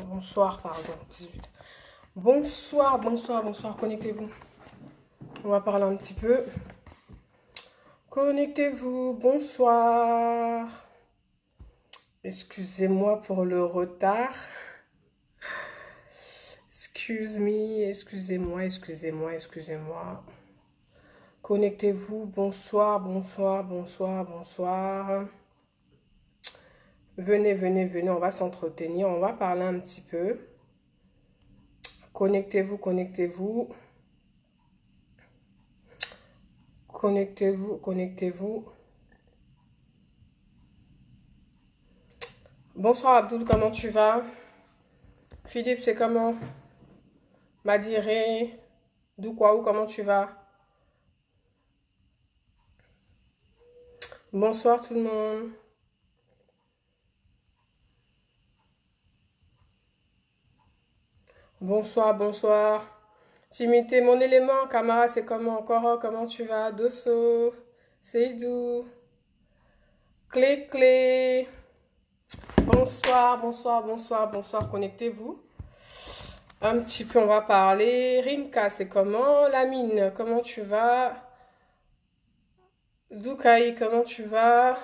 Bonsoir, pardon, 18. Bonsoir, connectez-vous. On va parler un petit peu. Connectez-vous, bonsoir. Excusez-moi pour le retard. Excusez-moi. Connectez-vous, bonsoir. Venez, on va s'entretenir, on va parler un petit peu. Connectez-vous. Bonsoir Abdoul, comment tu vas? Philippe, c'est comment? Madiré, Doukwaou, comment tu vas? Bonsoir tout le monde. Bonsoir. Timité, mon élément, camarade, c'est comment? Koro, comment tu vas? Dosso, Seydou, Clé. Bonsoir, connectez-vous. Un petit peu, on va parler. Rimka, c'est comment? Lamine, comment tu vas? Doukaï, comment tu vas?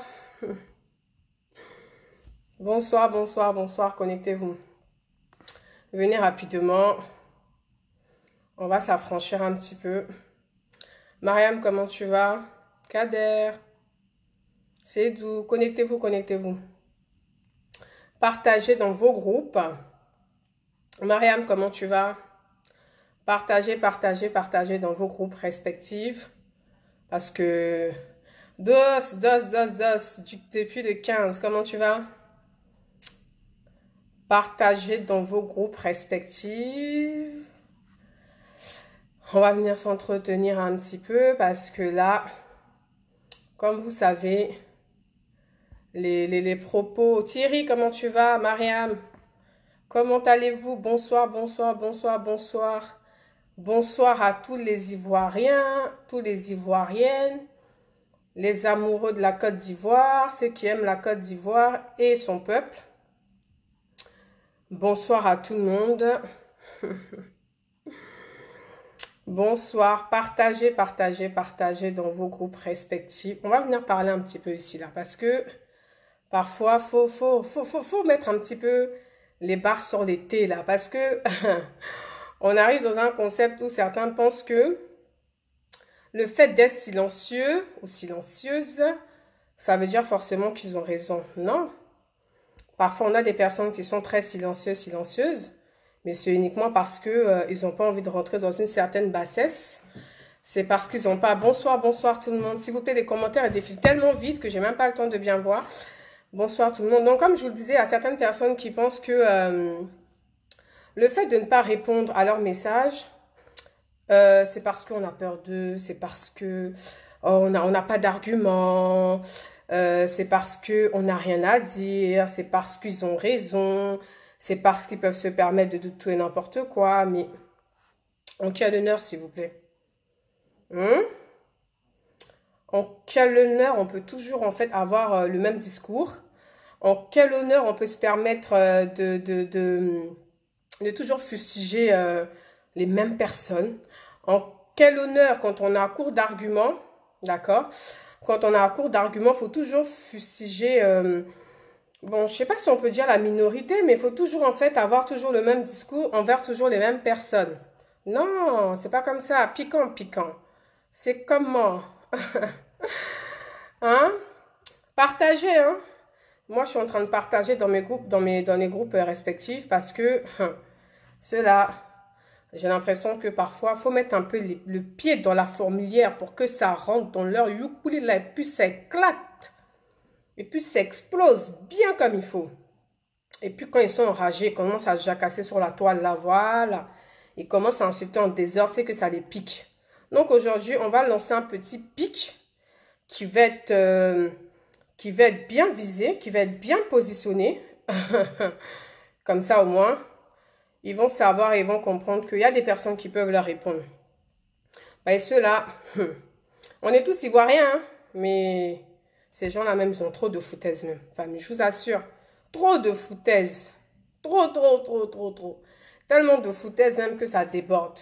Bonsoir, connectez-vous. Venez rapidement. On va s'affranchir un petit peu. Mariam, comment tu vas? Kader, Seydou, connectez-vous. Partagez dans vos groupes. Mariam, comment tu vas? Partagez dans vos groupes respectifs. Parce que... Dos, depuis le 15, comment tu vas? Partagez dans vos groupes respectifs. On va venir s'entretenir un petit peu parce que là, comme vous savez, les propos... Thierry, comment tu vas? Mariam, comment allez-vous? Bonsoir. Bonsoir à tous les Ivoiriens, tous les Ivoiriennes, les amoureux de la Côte d'Ivoire, ceux qui aiment la Côte d'Ivoire et son peuple. Bonsoir à tout le monde. Bonsoir, partagez dans vos groupes respectifs. On va venir parler un petit peu ici, là, parce que parfois, faut mettre un petit peu les barres sur les T, là, parce que on arrive dans un concept où certains pensent que le fait d'être silencieux ou silencieuse, ça veut dire forcément qu'ils ont raison. Non. Parfois, on a des personnes qui sont très silencieuses, mais c'est uniquement parce que ils n'ont pas envie de rentrer dans une certaine bassesse. C'est parce qu'ils n'ont pas... Bonsoir tout le monde. S'il vous plaît, les commentaires défilent tellement vite que j'ai même pas le temps de bien voir. Bonsoir tout le monde. Donc, comme je vous le disais, il y a certaines personnes qui pensent que le fait de ne pas répondre à leurs messages, c'est parce qu'on a peur d'eux, c'est parce que on n'a pas d'arguments, c'est parce qu'on n'a rien à dire, c'est parce qu'ils ont raison, c'est parce qu'ils peuvent se permettre de tout et n'importe quoi, mais en quel honneur, s'il vous plaît? En quel honneur on peut toujours en fait avoir le même discours? En quel honneur on peut se permettre de toujours fustiger les mêmes personnes? En quel honneur quand on a un cours d'arguments, d'accord? Quand on a un cours d'arguments, il faut toujours fustiger, bon, je sais pas si on peut dire la minorité, mais il faut toujours en fait avoir toujours le même discours envers toujours les mêmes personnes. Non, c'est pas comme ça, piquant. C'est comment? Hein? Partagez, hein? Moi, je suis en train de partager dans mes groupes, dans les groupes respectifs parce que ceux-là, j'ai l'impression que parfois, il faut mettre un peu le pied dans la fourmilière pour que ça rentre dans leur youkouli là, et puis ça éclate. Et puis ça explose bien comme il faut. Et puis quand ils sont enragés, ils commencent à se jacasser sur la toile, là, voilà. Ils commencent à insulter en désordre, tu sais que ça les pique. Donc aujourd'hui, on va lancer un petit pic qui va être bien visé, qui va être bien positionné. Comme ça au moins, ils vont savoir et ils vont comprendre qu'il y a des personnes qui peuvent leur répondre. Et ceux-là, on est tous ivoiriens, hein, mais ces gens-là même, ils ont trop de foutaises même. Enfin, je vous assure, trop de foutaise. Trop, trop, trop, trop, trop. Tellement de foutaise même que ça déborde.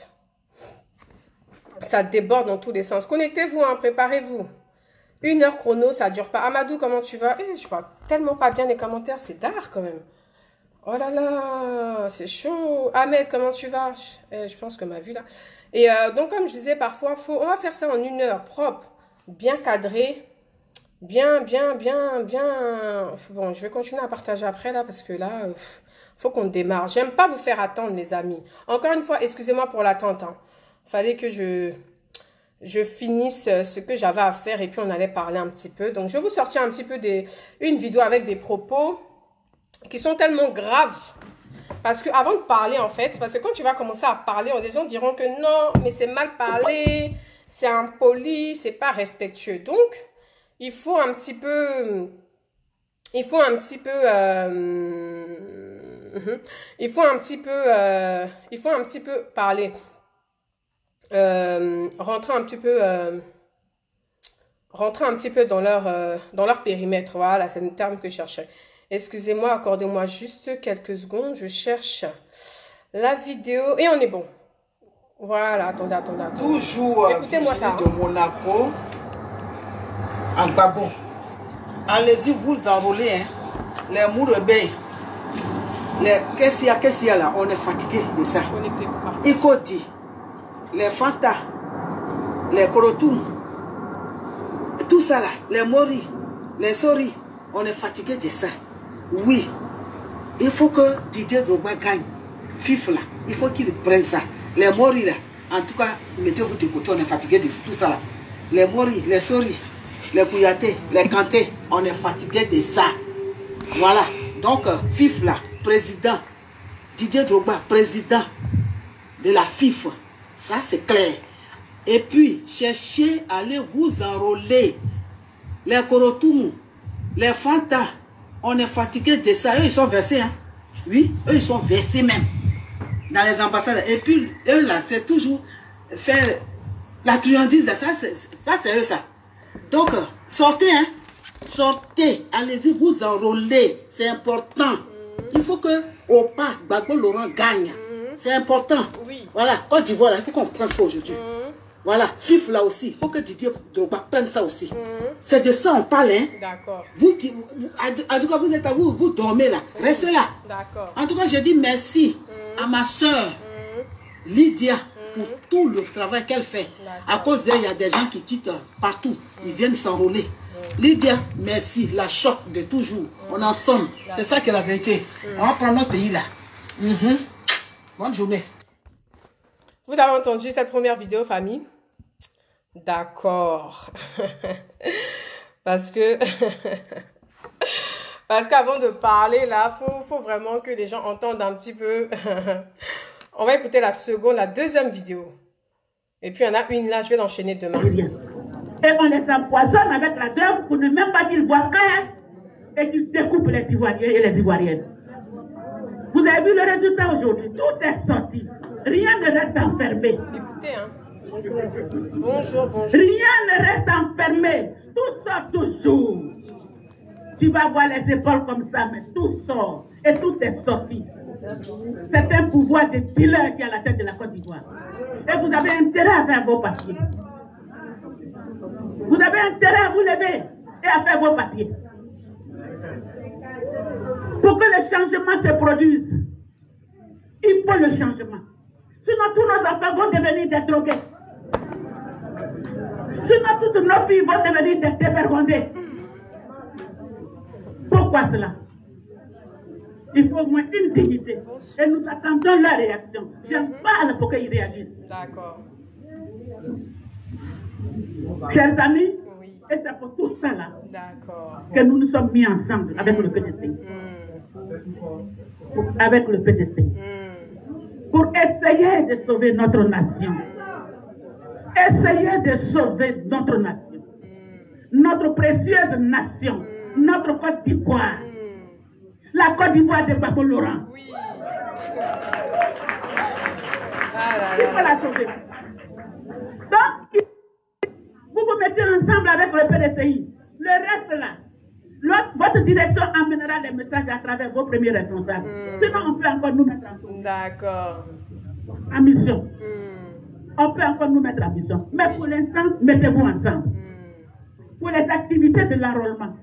Ça déborde dans tous les sens. Connectez-vous, hein, préparez-vous. 1 heure chrono, ça dure pas. Amadou, comment tu vas? Je vois tellement pas bien les commentaires, c'est tard quand même. Oh là là, c'est chaud. Ahmed, comment tu vas? Je pense que ma vue là. Et donc, comme je disais, parfois, on va faire ça en 1 heure, propre, bien cadré. Bien. Bon, je vais continuer à partager après là, parce que là, faut qu'on démarre. J'aime pas vous faire attendre, les amis. Encore une fois, excusez-moi pour l'attente, hein. Fallait que je finisse ce que j'avais à faire et puis on allait parler un petit peu. Donc, je vais vous sortir un petit peu une vidéo avec des propos qui sont tellement graves. Parce que avant de parler, en fait, parce que quand tu vas commencer à parler, les gens diront que non, mais c'est mal parlé, c'est impoli, c'est pas respectueux. Donc, il faut un petit peu parler. Rentrer un petit peu dans leur périmètre. Voilà, c'est le terme que je cherchais. Excusez-moi, accordez-moi juste quelques secondes. Je cherche la vidéo et on est bon. Voilà, attendez. Toujours écoutez-moi ça. De Monaco, en Gabon. Allez-y, vous enrôlez, hein. Les Mourebé, qu'est-ce qu'il y a là? On est fatigué de ça. Ikoti, les Fanta, les Korotoum, tout ça là, les Mori, les Sori, on est fatigué de ça. Oui, il faut que Didier Drogba gagne. FIF là, il faut qu'il prenne ça. Les Mori là, en tout cas, mettez-vous de côté, on est fatigué de tout ça là. Les Mori, les Sori, les Kouyaté, les Kanté, on est fatigué de ça. Voilà, donc FIF là, président, Didier Drogba, président de la FIF, ça c'est clair. Et puis, cherchez à aller vous enrôler. Les Korotoum, les Fanta, on est fatigué de ça. Eux, ils sont versés, hein. Oui, eux, ils sont versés même dans les ambassades. Et puis, eux là, c'est toujours faire la truandise. Ça, c'est eux, ça. Donc, sortez, hein. Sortez, allez-y, vous enrôler. C'est important. Il faut que Opa, Gbagbo Laurent gagne. C'est important. Oui. Voilà, Côte d'Ivoire, là, il faut qu'on prenne ça aujourd'hui. Voilà, FIF là aussi, il faut que Didier Drogba prenne ça aussi. C'est de ça on parle, hein. D'accord. Vous qui, en tout cas, vous êtes à vous dormez là. Restez là. D'accord. En tout cas, je dis merci à ma soeur Lydia pour tout le travail qu'elle fait. À cause d'elle, il y a des gens qui quittent partout. Ils viennent s'enrôler. Lydia, merci. La choc de toujours. On est ensemble. C'est ça qui est la vérité. On va prendre notre pays là. Bonne journée. Vous avez entendu cette première vidéo, famille? D'accord. Parce qu'avant de parler, là, faut vraiment que les gens entendent un petit peu. On va écouter la deuxième vidéo. Et puis, il y en a une là, je vais l'enchaîner demain. Et on les empoisonne avec la drogue pour ne même pas qu'ils voient clair et qu'ils découpent les Ivoiriens et les Ivoiriennes. Vous avez vu le résultat aujourd'hui? Tout est sorti. Rien ne reste enfermé. Écoutez, hein. Bonjour. Rien ne reste enfermé. Tout sort toujours. Tu vas voir les épaules comme ça, mais tout sort. Et tout est sorti. C'est un pouvoir de dealer qui est à la tête de la Côte d'Ivoire. Et vous avez intérêt à faire vos papiers. Vous avez intérêt à vous lever et à faire vos papiers. Pour que le changement se produise, il faut le changement. Sinon, tous nos enfants vont devenir des drogués. Sinon, toutes nos filles vont devenir des dévergondées. Pourquoi cela? Il faut au moins une dignité. Et nous attendons leur réaction. J'en parle pour qu'ils réagissent. D'accord. Chers amis, oui. Et c'est pour tout ça là que nous nous sommes mis ensemble avec le PDC. Avec le PDC. Pour essayer de sauver notre nation. Essayer de sauver notre nation. Notre précieuse nation. Notre Côte d'Ivoire. La Côte d'Ivoire de Gbagbo Laurent. Oui. Il faut la sauver. Donc, vous vous mettez ensemble avec le PDCI. Le reste là, Votre direction amènera les messages à travers vos premiers responsables. Sinon, on peut encore nous mettre en mission. On peut encore nous mettre en mission. Mais pour l'instant, mettez-vous ensemble. Pour les activités de l'enrôlement,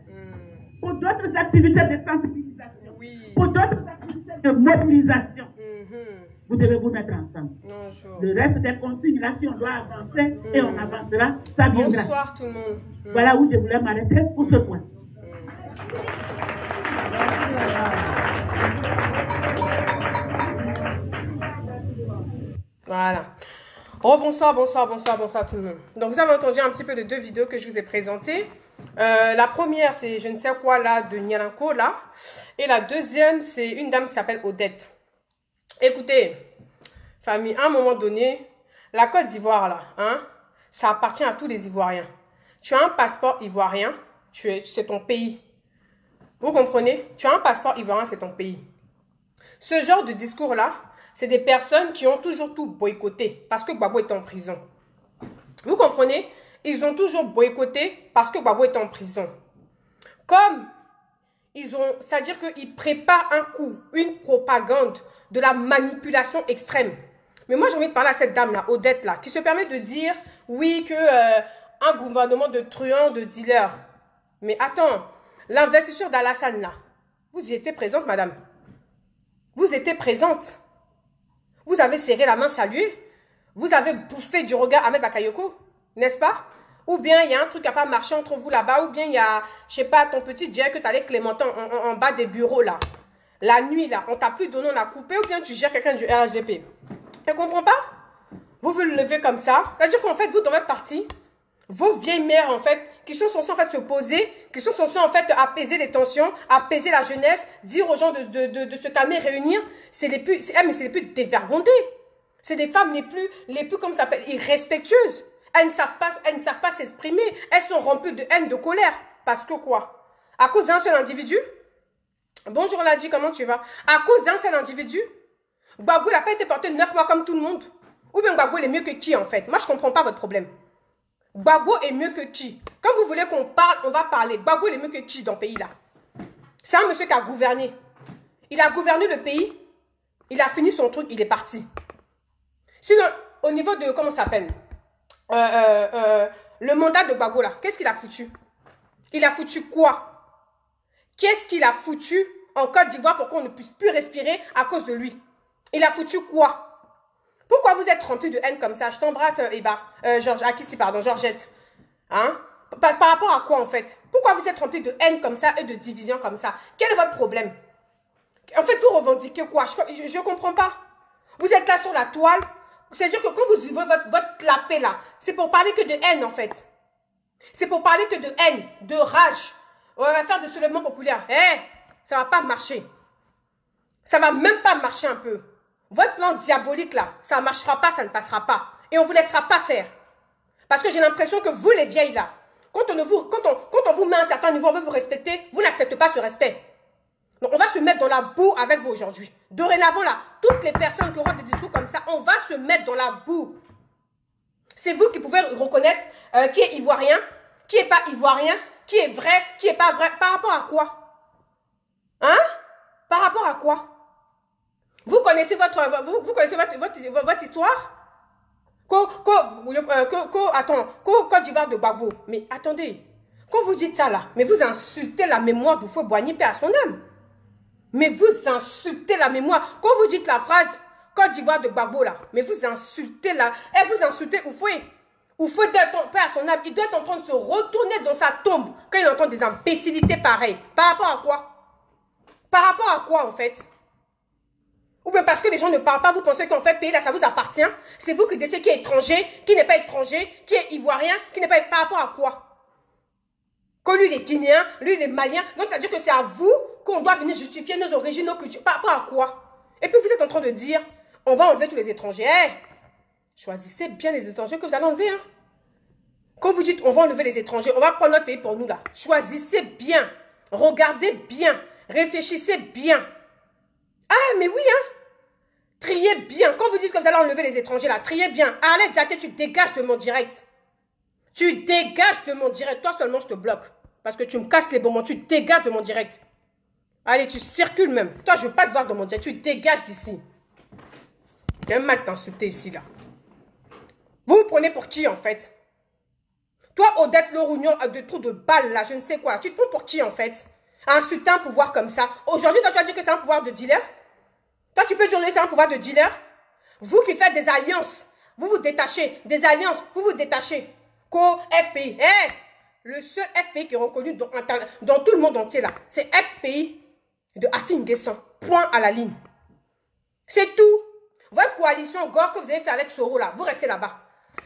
pour d'autres activités de sensibilisation, pour d'autres activités de mobilisation, vous devez vous mettre ensemble. Bonjour. Le reste des consignes, là, si on doit avancer et on avancera, ça viendra. Bonsoir tout le monde. Voilà où je voulais m'arrêter pour ce point. Voilà. Oh, bonsoir tout le monde. Donc, vous avez entendu un petit peu de deux vidéos que je vous ai présentées. La première, c'est je ne sais quoi là, de Nyalanko là. Et la deuxième, c'est une dame qui s'appelle Odette. Écoutez, famille, à un moment donné, la Côte d'Ivoire là, hein, ça appartient à tous les Ivoiriens. Tu as un passeport ivoirien, c'est ton pays. Vous comprenez? Tu as un passeport ivoirien, c'est ton pays. Ce genre de discours-là, c'est des personnes qui ont toujours tout boycotté parce que Gbagbo est en prison. Vous comprenez? Ils ont toujours boycotté parce que Gbagbo est en prison. Comme c'est-à-dire qu'ils préparent un coup, une propagande de la manipulation extrême. Mais moi, j'ai envie de parler à cette dame-là, Odette, là, qui se permet de dire, oui, que un gouvernement de truands, de dealers. Mais attends, l'investiture d'Alassane, là, vous y étiez présente, madame. Vous étiez présente. Vous avez serré la main, salué. Vous avez bouffé du regard Ahmed Bakayoko, n'est-ce pas? Ou bien il y a un truc qui n'a pas marché entre vous là-bas, ou bien il y a, je sais pas, ton petit Dieu que tu allais Clémentin en bas des bureaux là. La nuit là, on t'a plus donné, on a coupé, ou bien tu gères quelqu'un du RHDP. Tu ne comprends pas? Vous vous levez comme ça. C'est-à-dire qu'en fait, vous dans votre parti, vos vieilles mères en fait, qui sont censées en fait se poser, qui sont censées en fait apaiser les tensions, apaiser la jeunesse, dire aux gens de se calmer, réunir, c'est les plus dévergondées. C'est des femmes les plus comment ça s'appelle, irrespectueuses. Elles ne savent pas s'exprimer. Elles sont remplies de haine, de colère. Parce que quoi? À cause d'un seul individu? Bonjour Ladi, comment tu vas? À cause d'un seul individu? Gbagbo n'a pas été porté 9 mois comme tout le monde. Ou bien Gbagbo il est mieux que qui en fait? Moi je ne comprends pas votre problème. Gbagbo est mieux que qui? Quand vous voulez qu'on parle, on va parler. Gbagbo il est mieux que qui dans le pays là? C'est un monsieur qui a gouverné. Il a gouverné le pays. Il a fini son truc, il est parti. Sinon, au niveau de, comment ça s'appelle? Le mandat de Gbagbo là, qu'est-ce qu'il a foutu? Il a foutu quoi? Qu'est-ce qu'il a foutu en Côte d'Ivoire pour qu'on ne puisse plus respirer à cause de lui? Il a foutu quoi? Pourquoi vous êtes rempli de haine comme ça? Je t'embrasse, Eba. Georgette. Hein? Par rapport à quoi en fait? Pourquoi vous êtes rempli de haine comme ça et de division comme ça? Quel est votre problème? En fait, vous revendiquez quoi? Je ne comprends pas. Vous êtes là sur la toile. C'est-à-dire que quand vous ouvrez votre clapet là, c'est pour parler que de haine en fait. C'est pour parler que de haine, de rage. On va faire des soulèvements populaires. Ça ne va pas marcher. Ça ne va même pas marcher un peu. Votre plan diabolique là, ça ne marchera pas, ça ne passera pas. Et on ne vous laissera pas faire. Parce que j'ai l'impression que vous les vieilles là, quand on vous met à un certain niveau, on veut vous respecter, vous n'acceptez pas ce respect. Donc on va se mettre dans la boue avec vous aujourd'hui. Dorénavant là, toutes les personnes qui auront des discours comme ça, on va se mettre dans la boue. C'est vous qui pouvez reconnaître qui est ivoirien, qui n'est pas ivoirien, qui est vrai, qui n'est pas vrai. Par rapport à quoi? Hein? Par rapport à quoi? Vous connaissez votre histoire? Côte d'Ivoire de Gbagbo. Mais attendez, quand vous dites ça là, mais vous insultez la mémoire du feu Boigny, paix à son âme. Mais vous insultez la mémoire. Quand vous dites la phrase Côte d'Ivoire de Gbagbo là, mais vous insultez la... vous insultez Oufoué. Oufoué doit être paix à son âme. Il doit être en train de se retourner dans sa tombe quand il entend des imbécilités pareilles. Par rapport à quoi? Par rapport à quoi en fait? Ou bien parce que les gens ne parlent pas, vous pensez qu'en fait, pays là, ça vous appartient. C'est vous qui décidez qui est étranger, qui n'est pas étranger, qui est ivoirien, qui n'est pas... Par rapport à quoi? Que lui, il est guinéen, lui, il est malien. Donc, c'est-à-dire que c'est à vous qu'on doit venir justifier nos origines, nos cultures. Par rapport à quoi? Et puis, vous êtes en train de dire, on va enlever tous les étrangers. Choisissez bien les étrangers que vous allez enlever. Hein. Quand vous dites, on va enlever les étrangers, on va prendre notre pays pour nous, là. Choisissez bien. Regardez bien. Réfléchissez bien. Ah, mais oui, hein. Triez bien. Quand vous dites que vous allez enlever les étrangers, là, triez bien. Arlette Zaté, tu dégages de mon direct. Tu dégages de mon direct. Toi seulement, je te bloque. Parce que tu me casses les bonbons, tu dégages de mon direct. Allez, tu circules même. Toi, je veux pas te voir dans mon direct, tu dégages d'ici. J'ai mal t'insulter ici, là. Vous vous prenez pour qui, en fait? Toi, Odette Lorougnon, de trou de balle, là, je ne sais quoi. Tu te prends pour qui, en fait? Insulter un pouvoir comme ça. Aujourd'hui, toi, tu vas dire que c'est un pouvoir de dealer? Toi, tu peux dire que c'est un pouvoir de dealer? Vous qui faites des alliances, vous vous détachez. Des alliances, vous vous détachez. FPI. Le seul FPI qui est reconnu dans tout le monde entier, là, c'est FPI de Afin Guessan. Point à la ligne. C'est tout. Votre coalition Gore que vous avez fait avec Soro, là, vous restez là-bas.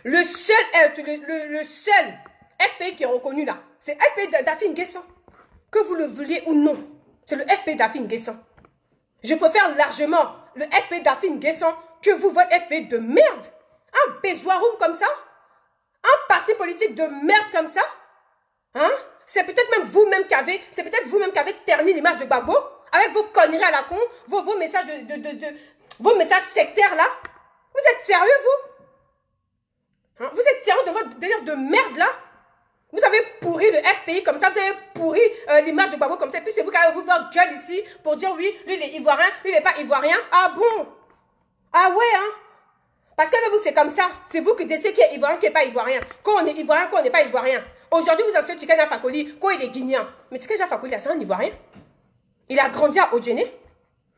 Le seul FPI qui est reconnu, là, c'est FPI d'Afin Guessan. Que vous le vouliez ou non, c'est le FPI d'Afin Guessan. Je préfère largement le FPI d'Afin Guessan que vous, votre FPI de merde. Un bézoiroum comme ça? Un parti politique de merde comme ça? Hein? C'est peut-être même vous-même qui avez, terni l'image de Gbagbo avec vos conneries à la con, vos messages vos messages sectaires là. Vous êtes sérieux, vous? Hein? Vous êtes sérieux de votre délire de merde là? Vous avez pourri le FPI comme ça, vous avez pourri l'image de Gbagbo comme ça, et puis c'est vous qui avez votre gueule ici pour dire oui, lui il est ivoirien, lui il n'est pas ivoirien. Ah bon? Ah ouais, hein? Parce que vous, c'est comme ça. C'est vous qui décidez qui est ivoirien, qui n'est pas ivoirien. Quand on est ivoirien, quand on n'est pas ivoirien. Aujourd'hui, vous avez Tchikana Fakoli, quand il est guinéen. Mais Tchikana Fakoli, c'est un ivoirien. Il a grandi à Odjene.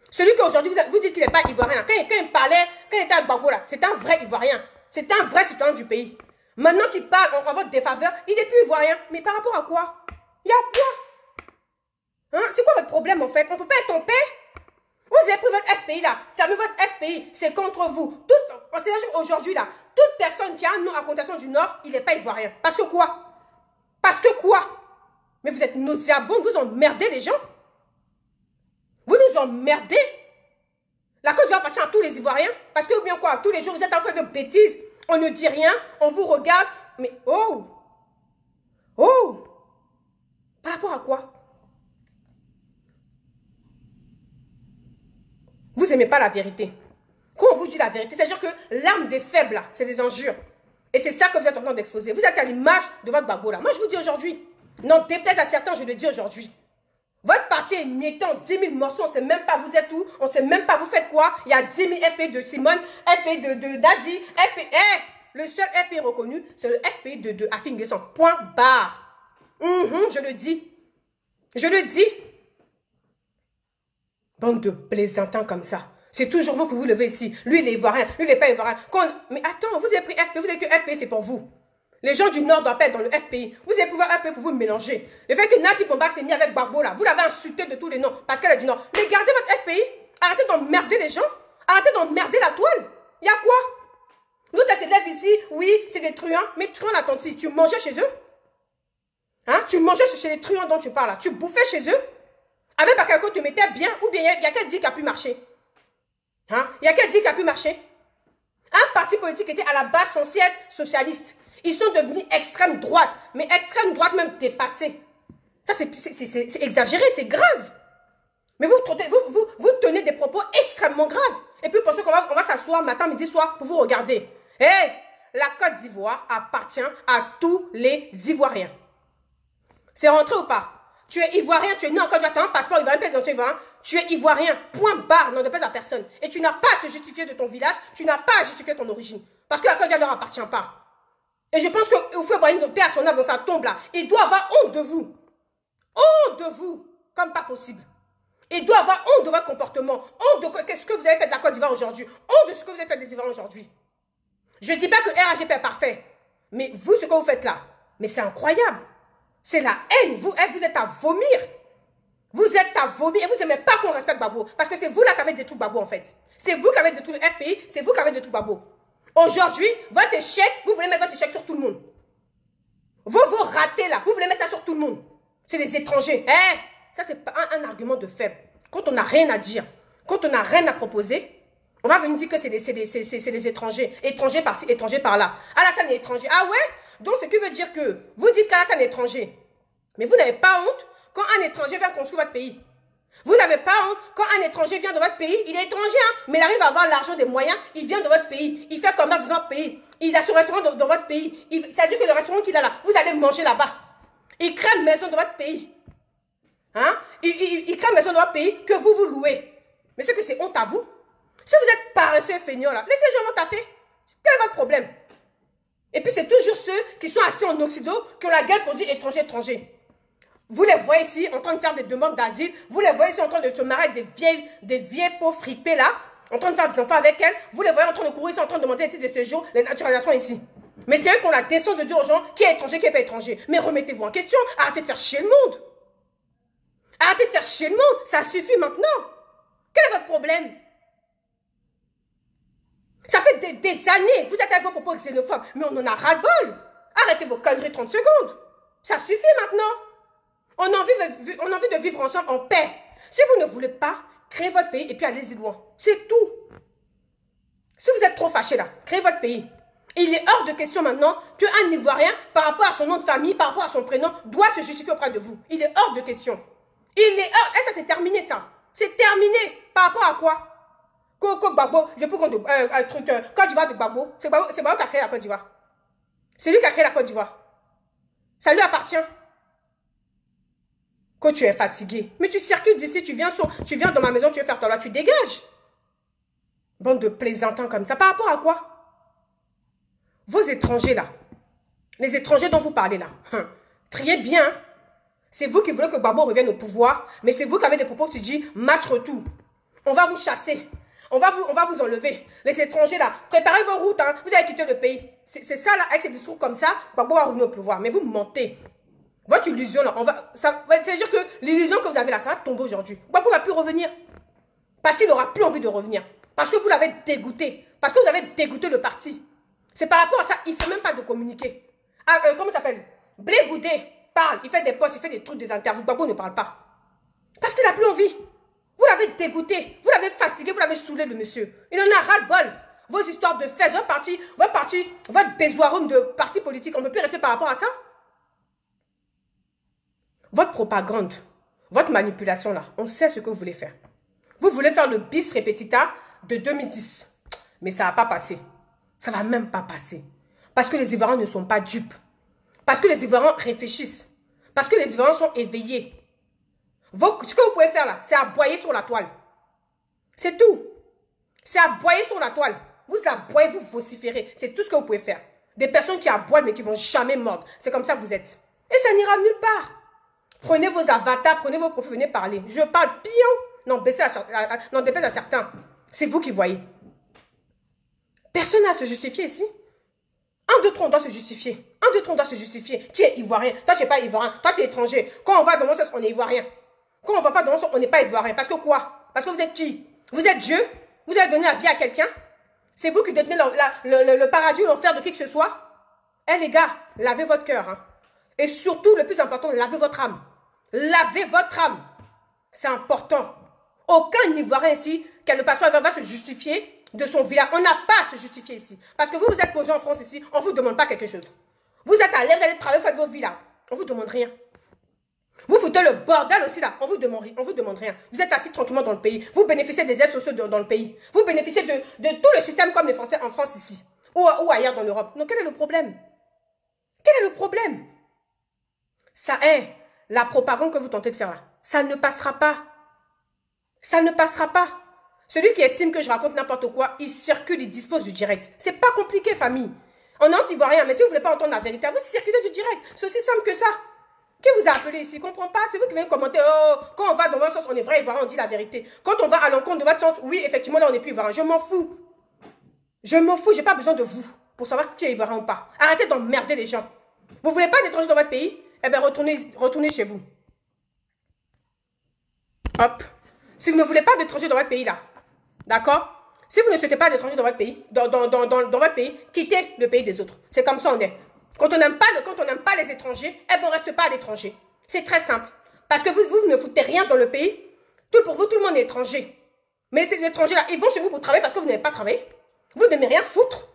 Celui qu'aujourd'hui, vous dites qu'il n'est pas ivoirien. Quand il parlait, quand il était à Gbagbo, c'est un vrai ivoirien. C'est un vrai citoyen du pays. Maintenant qu'il parle en votre défaveur, il n'est plus ivoirien. Mais par rapport à quoi? Il y a quoi? Hein? C'est quoi votre problème en fait? On ne peut pas être en paix? Vous avez pris votre FPI là, fermez votre FPI, c'est contre vous. Aujourd'hui là, toute personne qui a un nom à connotation du Nord, il n'est pas ivoirien. Parce que quoi? Parce que quoi? Mais vous êtes nauséabond, vous emmerdez les gens. Vous nous emmerdez. La Côte d'Ivoire appartient à tous les Ivoiriens. Parce que ou bien quoi? Tous les jours vous êtes en fait de bêtises. On ne dit rien, on vous regarde. Mais oh! Oh! Par rapport à quoi? Vous n'aimez pas la vérité. Quand on vous dit la vérité, c'est-à-dire que l'arme des faibles, c'est les injures. Et c'est ça que vous êtes en train d'exposer. Vous êtes à l'image de votre Gbagbo là. Moi, je vous dis aujourd'hui. Non, déplaise à certains, je le dis aujourd'hui. Votre parti est mietté en 10 000 morceaux. On ne sait même pas vous êtes où. On ne sait même pas vous faites quoi. Il y a 10 000 FPI de Simone, FPI de Nadi, FPI. Le seul FPI reconnu, c'est le FPI de Afin Guessan. Point barre. Je le dis. Je le dis. Bande de plaisantins comme ça. C'est toujours vous que vous levez ici. Lui, il est ivoirien. Lui, il n'est pas ivoirien. Mais attends, vous avez pris FPI. Vous avez que FPI, c'est pour vous. Les gens du Nord doivent pas être dans le FPI. Vous avez pouvoir FPI pour vous mélanger. Le fait que Nati Pomba s'est mis avec Gbagbo là, vous l'avez insulté de tous les noms parce qu'elle est du Nord. Mais gardez votre FPI. Arrêtez d'emmerder les gens. Arrêtez d'emmerder la toile. Il y a quoi? Nous, tu s'élèves ici. Oui, c'est des truands. Mais truands, là, tanti, tu mangeais chez eux? Hein? Tu mangeais chez les truands dont tu parles là. Tu bouffais chez eux? Ah, même par quelqu'un te mettait bien, ou bien il y a qu'à dire qu'il a pu marcher. Hein? Il y a qu'à dire qu'il a pu marcher. Un parti politique était à la base censé être socialiste. Ils sont devenus extrême droite, mais extrême droite même dépassée. Ça, c'est exagéré, c'est grave. Mais vous tenez des propos extrêmement graves. Et puis, vous pensez qu'on va s'asseoir matin, midi, soir pour vous regarder. Hé, la Côte d'Ivoire appartient à tous les Ivoiriens. C'est rentré ou pas? Tu es ivoirien, tu es né en Côte d'Ivoire, tu as un passeport ivoirien, tu es ivoirien, point barre, non de pas à personne. Et tu n'as pas à te justifier de ton village, tu n'as pas à justifier ton origine. Parce que la Côte d'Ivoire ne leur appartient pas. Et je pense que Oufou Ibrahim de paix à son âme dans sa tombe là, il doit avoir honte de vous. Honte de vous, comme pas possible. Il doit avoir honte de votre comportement, honte de ce que vous avez fait de la Côte d'Ivoire aujourd'hui, honte de ce que vous avez fait des Ivoiriens aujourd'hui. Je ne dis pas que RAGP est parfait, mais vous, ce que vous faites là, mais c'est incroyable. C'est la haine. Vous êtes à vomir. Vous êtes à vomir. Et vous n'aimez pas qu'on respecte Gbagbo. Parce que c'est vous là qui avez détruit Gbagbo en fait. C'est vous qui avez détruit le FPI. C'est vous qui avez détruit Gbagbo. Aujourd'hui, votre échec, vous voulez mettre votre échec sur tout le monde. Vos ratés là, vous voulez mettre ça sur tout le monde. C'est les étrangers. Ça, c'est pas un argument de faible. Quand on n'a rien à dire, quand on n'a rien à proposer, on va venir dire que c'est les étrangers. Étrangers par-ci, étrangers par-là. Alassane est étranger. Ah ouais? Donc, ce qui veut dire que vous dites qu'Alassane est étranger. Mais vous n'avez pas honte quand un étranger vient construire votre pays. Vous n'avez pas honte quand un étranger vient dans votre pays. Il est étranger, hein, mais il arrive à avoir l'argent des moyens. Il vient dans votre pays. Il fait commerce dans votre pays. Il a son restaurant dans votre pays. C'est-à-dire que le restaurant qu'il a là, vous allez manger là-bas. Ils créent une maison dans votre pays. Hein? Ils créent une maison dans votre pays que vous louez. Mais c'est que c'est honte à vous. Si vous êtes paresseux et feignant là, laissez les gens taffer. Quel est votre problème? Et puis c'est toujours ceux qui sont assis en Occident qui ont la gueule pour dire étranger, étranger. Vous les voyez ici en train de faire des demandes d'asile. Vous les voyez ici en train de se marier avec des vieilles pauvres fripées là. En train de faire des enfants avec elles. Vous les voyez en train de courir ici, en train de demander les titres de séjour, les naturalisations ici. Mais c'est eux qui ont la décence de dire aux gens qui est étranger, qui n'est pas étranger. Mais remettez-vous en question. Arrêtez de faire chier le monde. Arrêtez de faire chier le monde. Ça suffit maintenant. Quel est votre problème? Ça fait des années. Vous êtes avec vos propos xénophobes. Mais on en a ras-le-bol. Arrêtez vos conneries 30 secondes. Ça suffit maintenant. On a envie de vivre ensemble en paix. Si vous ne voulez pas, créez votre pays et puis allez-y loin. C'est tout. Si vous êtes trop fâché là, créez votre pays. Il est hors de question maintenant qu'un Ivoirien, par rapport à son nom de famille, par rapport à son prénom, doit se justifier auprès de vous. Il est hors de question. Il est hors. Et ça, c'est terminé, ça. C'est terminé. Par rapport à quoi? Coco Gbagbo, je peux prendre un truc. Côte d'Ivoire de Gbagbo. C'est Gbagbo qui a créé la Côte d'Ivoire. C'est lui qui a créé la Côte d'Ivoire. Ça lui appartient. Quand tu es fatigué. Mais tu circules d'ici, tu viens dans ma maison, tu veux faire ton loi, tu dégages. Bande de plaisantins comme ça. Par rapport à quoi? Vos étrangers là, les étrangers dont vous parlez là, triez bien. C'est vous qui voulez que Gbagbo revienne au pouvoir, mais c'est vous qui avez des propos qui disent match retour. On va vous chasser. On va vous enlever. Les étrangers là, préparez vos routes, hein. Vous allez quitter le pays. C'est ça là, avec ces discours comme ça, Gbagbo va revenir au pouvoir. Mais vous mentez. Votre illusion là, c'est-à-dire que l'illusion que vous avez là, ça va tomber aujourd'hui. Gbagbo ne va plus revenir. Parce qu'il n'aura plus envie de revenir. Parce que vous l'avez dégoûté. Parce que vous avez dégoûté le parti. C'est par rapport à ça, il ne fait même pas de communiquer. Comment ça s'appelle? Blé Goudé parle, il fait des posts, il fait des trucs, des interviews. Gbagbo ne parle pas. Parce qu'il n'a plus envie. Vous l'avez dégoûté, vous l'avez fatigué, vous l'avez saoulé le monsieur. Il en a ras-le-bol. Vos histoires de fesses, votre bézoirum de parti politique, on ne peut plus rester par rapport à ça. Votre propagande, votre manipulation là, on sait ce que vous voulez faire. Vous voulez faire le bis repetita de 2010. Mais ça ne va pas passer. Ça ne va même pas passer. Parce que les Ivoiriens ne sont pas dupes. Parce que les Ivoiriens réfléchissent. Parce que les Ivoiriens sont éveillés. Ce que vous pouvez faire là, c'est aboyer sur la toile. C'est tout. C'est aboyer sur la toile. Vous aboyez, vous vociférez. C'est tout ce que vous pouvez faire. Des personnes qui aboient mais qui ne vont jamais mordre. C'est comme ça que vous êtes. Et ça n'ira nulle part. Prenez vos avatars, prenez vos profs, venez parler. Je parle bien. Non, dépêche à certains. C'est vous qui voyez. Personne n'a à se justifier ici. 1, 2, 3, on doit se justifier. 1, 2, 3, on doit se justifier. Tu es ivoirien. Toi, tu n'es pas ivoirien. Toi, tu es étranger. Quand on va dans mon sens, on est ivoirien. Quand on ne va pas dans mon sens, on n'est pas ivoirien. Parce que quoi? Parce que vous êtes qui? Vous êtes Dieu? Vous avez donné la vie à quelqu'un? C'est vous qui détenez le paradis ou l'enfer de qui que ce soit? Eh les gars, lavez votre cœur. Hein. Et surtout, le plus important, lavez votre âme. Lavez votre âme. C'est important. Aucun Ivoirien ici, qui a le passeport, va se justifier de son village. On n'a pas à se justifier ici. Parce que vous, vous êtes posé en France ici, on ne vous demande pas quelque chose. Vous êtes à l'aise, vous allez travailler, vous faites vos vies là. On ne vous demande rien. Vous foutez le bordel aussi là. On ne vous demande rien. Vous êtes assis tranquillement dans le pays. Vous bénéficiez des aides sociales dans le pays. Vous bénéficiez de tout le système comme les Français en France ici. Ou ailleurs dans l'Europe. Donc quel est le problème? Quel est le problème? Ça est la propagande que vous tentez de faire là. Ça ne passera pas. Ça ne passera pas. Celui qui estime que je raconte n'importe quoi, il circule, il dispose du direct. C'est pas compliqué, famille. On est anti-ivoirien, mais si vous ne voulez pas entendre la vérité, vous circulez du direct. C'est aussi simple que ça. Qui vous a appelé ici? Je ne comprends pas. C'est vous qui venez commenter. Oh, quand on va dans votre sens, on est vrai ivoirien, on dit la vérité. Quand on va à l'encontre de votre sens, oui, effectivement, là, on n'est plus ivoirien. Je m'en fous. Je m'en fous. Je n'ai pas besoin de vous pour savoir qui est ivoirien ou pas. Arrêtez d'emmerder les gens. Vous ne voulez pas d'étrangers dans votre pays? Eh bien, retournez chez vous. Hop. Si vous ne voulez pas d'étrangers dans votre pays, là, d'accord? Si vous ne souhaitez pas d'étrangers dans votre pays, dans votre pays, quittez le pays des autres. C'est comme ça on est. Quand on n'aime pas les étrangers, eh ben on ne reste pas à l'étranger. C'est très simple. Parce que vous ne foutez rien dans le pays. Pour vous, tout le monde est étranger. Mais ces étrangers-là, ils vont chez vous pour travailler parce que vous n'avez pas travaillé. Vous n'aimez rien foutre.